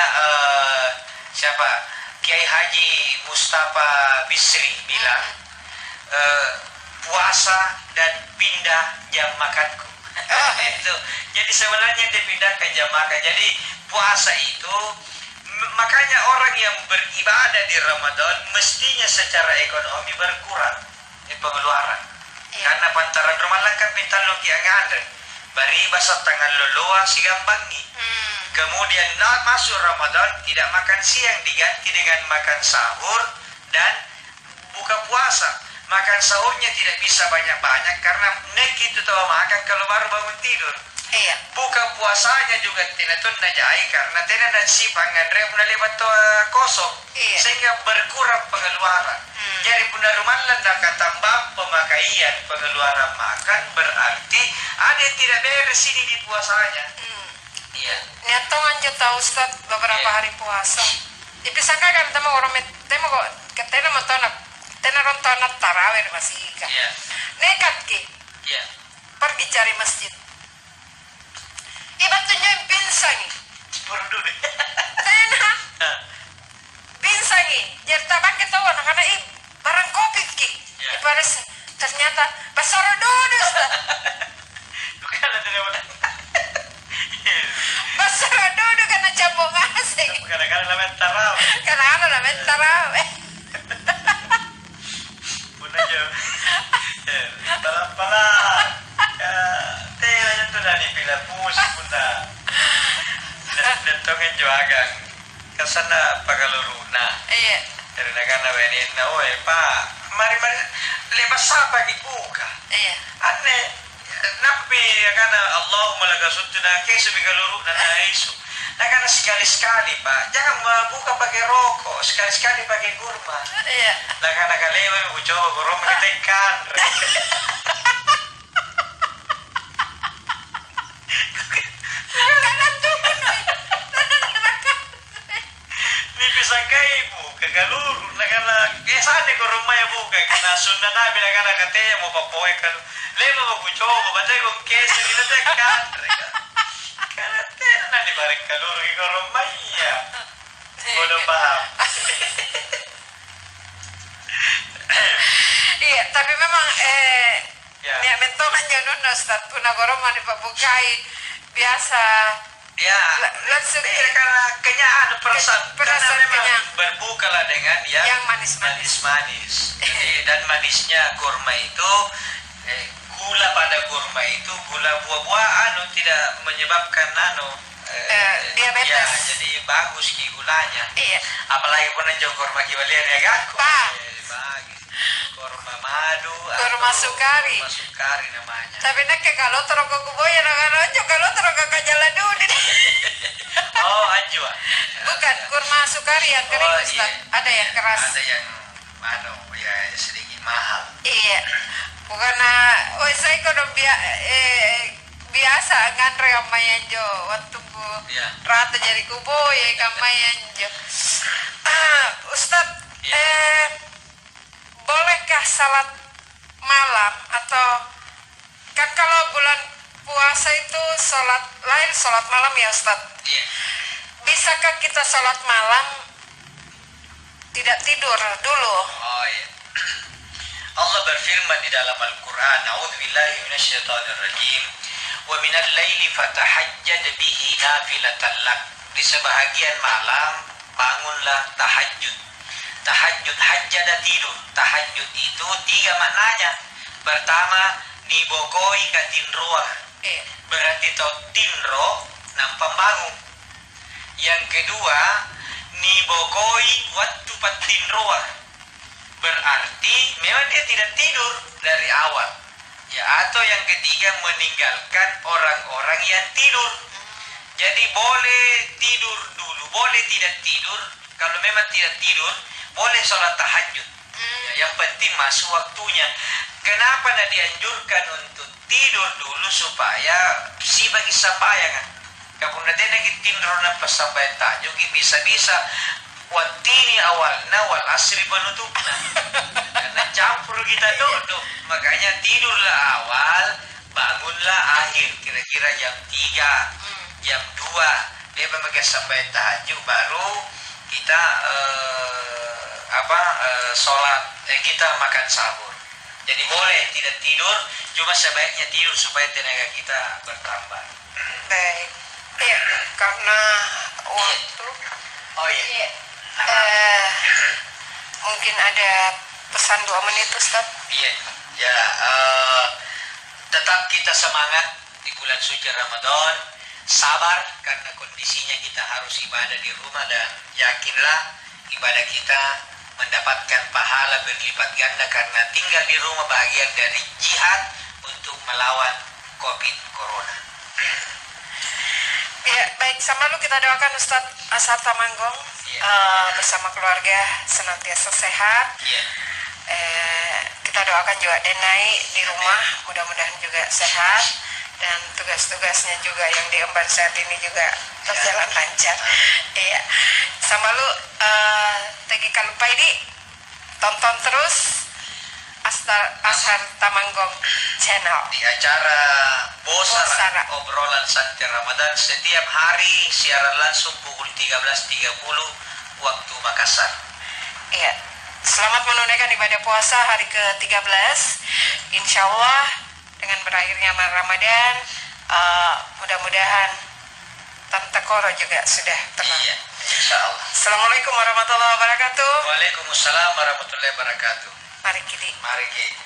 siapa? Kiai Haji Mustafa Bisri bilang puasa dan pindah jam makanku. Itu. Jadi sebenarnya dipindahkan jam makan. Jadi puasa itu makanya orang yang beribadah di Ramadan mestinya secara ekonomi berkurang pengeluaran. Karena pantaran rumah kan pintar lo kiangan. Bari basah tangan loloa si gampangi. Kemudian masuk Ramadan tidak makan siang diganti dengan makan sahur dan buka puasa. Makan sahurnya tidak bisa banyak-banyak karena nek itu tahu makan kalau baru bangun tidur. Iya. Buka puasanya juga tidak tuh najai karena tidak nasi pangandre pun lewat kosong. Iya. Sehingga berkurang pengeluaran. Jadi puna rumah nak tambah pemakaian pengeluaran makan berarti ada yang tidak beres ini di puasanya. Iya. Niatong anjo tahu Ustaz beberapa hari puasa. Dipisahkan kan temu orang temu kok ketena mau tahu tena ronton tarawih masih kan. Iya. Nekat ki. Iya. Pergi cari masjid. Ibat tunjuk pinsang. Berdua. Tena. Pinsang. Jadi tabang ketawa karena barang kopi ki. Ibarat ternyata besar dulu Ustaz. Bukan ada yang Besar dulu karena campur ngasih. kadang-kadang lamen tarawih. Kadang-kadang lamen tarawih. Pun aja. Pala. Teh itu dari bila pus pun dah. Dan tongin juagang. Kesana pagaluruna. Iya. Dari negara wenin na oi pak. Mari lepas apa dibuka. Iya. Aneh. Nabi karena Allahumma laka sutuna kesu bigaluru dan aisu. Nah karena sekali-sekali Pak, jangan buka pakai rokok, sekali-sekali pakai kurma. Iya. Nah karena kalian mau coba kurma kita ikan. Sangkai buka galur na kana saan ko rumah ya buka kana sunna na bila kana kate mo papoy kan lemo mo kucho mo batay ko kesa nila te kan kana te na di balik galur ko rumah ya bodo paham. Iya, tapi memang ya. Nia mentongan nun Ustaz puna goroma di pabukai biasa. Ya, langsung karena kenyaan perasaan memang kenyang. Berbukalah dengan yang manis-manis. Dan manisnya kurma itu gula pada kurma itu gula buah-buahan tidak menyebabkan diabetes. Ya, jadi bagus gulanya. Iya. Apalagi pun yang kurma kibalian ya kan? Bagus. Kurma madu, kurma sukari. Kurma sukari namanya. Tapi nak kalau terok kuboya nak kalau terok jalan dulu. Oh, anjua. Bukan kurma sukari yang kering Ustaz. Iya. Ada yang keras. Ada yang ya sedikit mahal. Iya. Bukan saya kalau biasa ngantri sama yang jo waktu Iya. rata jadi kuboya sama yang jo. Ustaz, bolehkah salat malam atau kan kalau bulan puasa itu salat lain salat malam ya Ustaz? Iya. Bisakah kita salat malam tidak tidur dulu? Oh iya. Allah berfirman di dalam Al-Qur'an, "A'udzubillahi minasyaitonirrajim. Wa minal laili fatahajjad bihi nafilatan lak." Di sebahagian malam bangunlah tahajud. Tahajud hajjada tidur. Tahajud itu 3 maknanya. Pertama, nibokoi katinroa. Berarti tau tinro nampak bangun. Yang kedua, nibokoi waktu patinroa. Berarti memang dia tidak tidur dari awal. Ya, atau yang ketiga meninggalkan orang-orang yang tidur. Jadi boleh tidur dulu, boleh tidak tidur. Kalau memang tidak tidur, boleh sholat tahajud. Ya, yang penting masuk waktunya. Kenapa nak dianjurkan untuk tidur dulu supaya si bagi sapaya kan? Kapun nanti lagi tidur pas sampai tahajud bisa-bisa watini awalna wal asri penutupna. Karena campur kita duduk. Makanya tidurlah awal, bangunlah akhir. Kira-kira jam 3, jam 2. Dia memakai sampai tahajud baru kita sholat, kita makan sahur. Jadi boleh tidak tidur, cuma sebaiknya tidur supaya tenaga kita bertambah. Baik. Iya, karena waktu. Oh iya. Mungkin ada pesan 2 menit Ustaz. Iya. Ya, tetap kita semangat di bulan suci Ramadan. Sabar karena kondisinya kita harus ibadah di rumah dan yakinlah ibadah kita mendapatkan pahala berlipat ganda karena tinggal di rumah bagian dari jihad untuk melawan COVID Corona. Ya, baik, sama lu kita doakan Ustadz Ashar Tamanggong bersama keluarga senantiasa sehat. Kita doakan juga Denai di rumah, mudah-mudahan juga sehat dan tugas-tugasnya juga yang diemban saat ini juga berjalan lancar. Iya, sama lu Tegi Kalupa ini tonton terus Ashar Tamanggong channel di acara Bosara obrolan santai Ramadan setiap hari siaran langsung pukul 13.30 waktu Makassar. Iya, selamat menunaikan ibadah puasa hari ke-13. Insya Allah dengan berakhirnya Ramadan, mudah-mudahan Tante Koro juga sudah tenang. Iya, insya Allah. Assalamualaikum warahmatullahi wabarakatuh. Waalaikumsalam warahmatullahi wabarakatuh. Mari kita. Mari kita.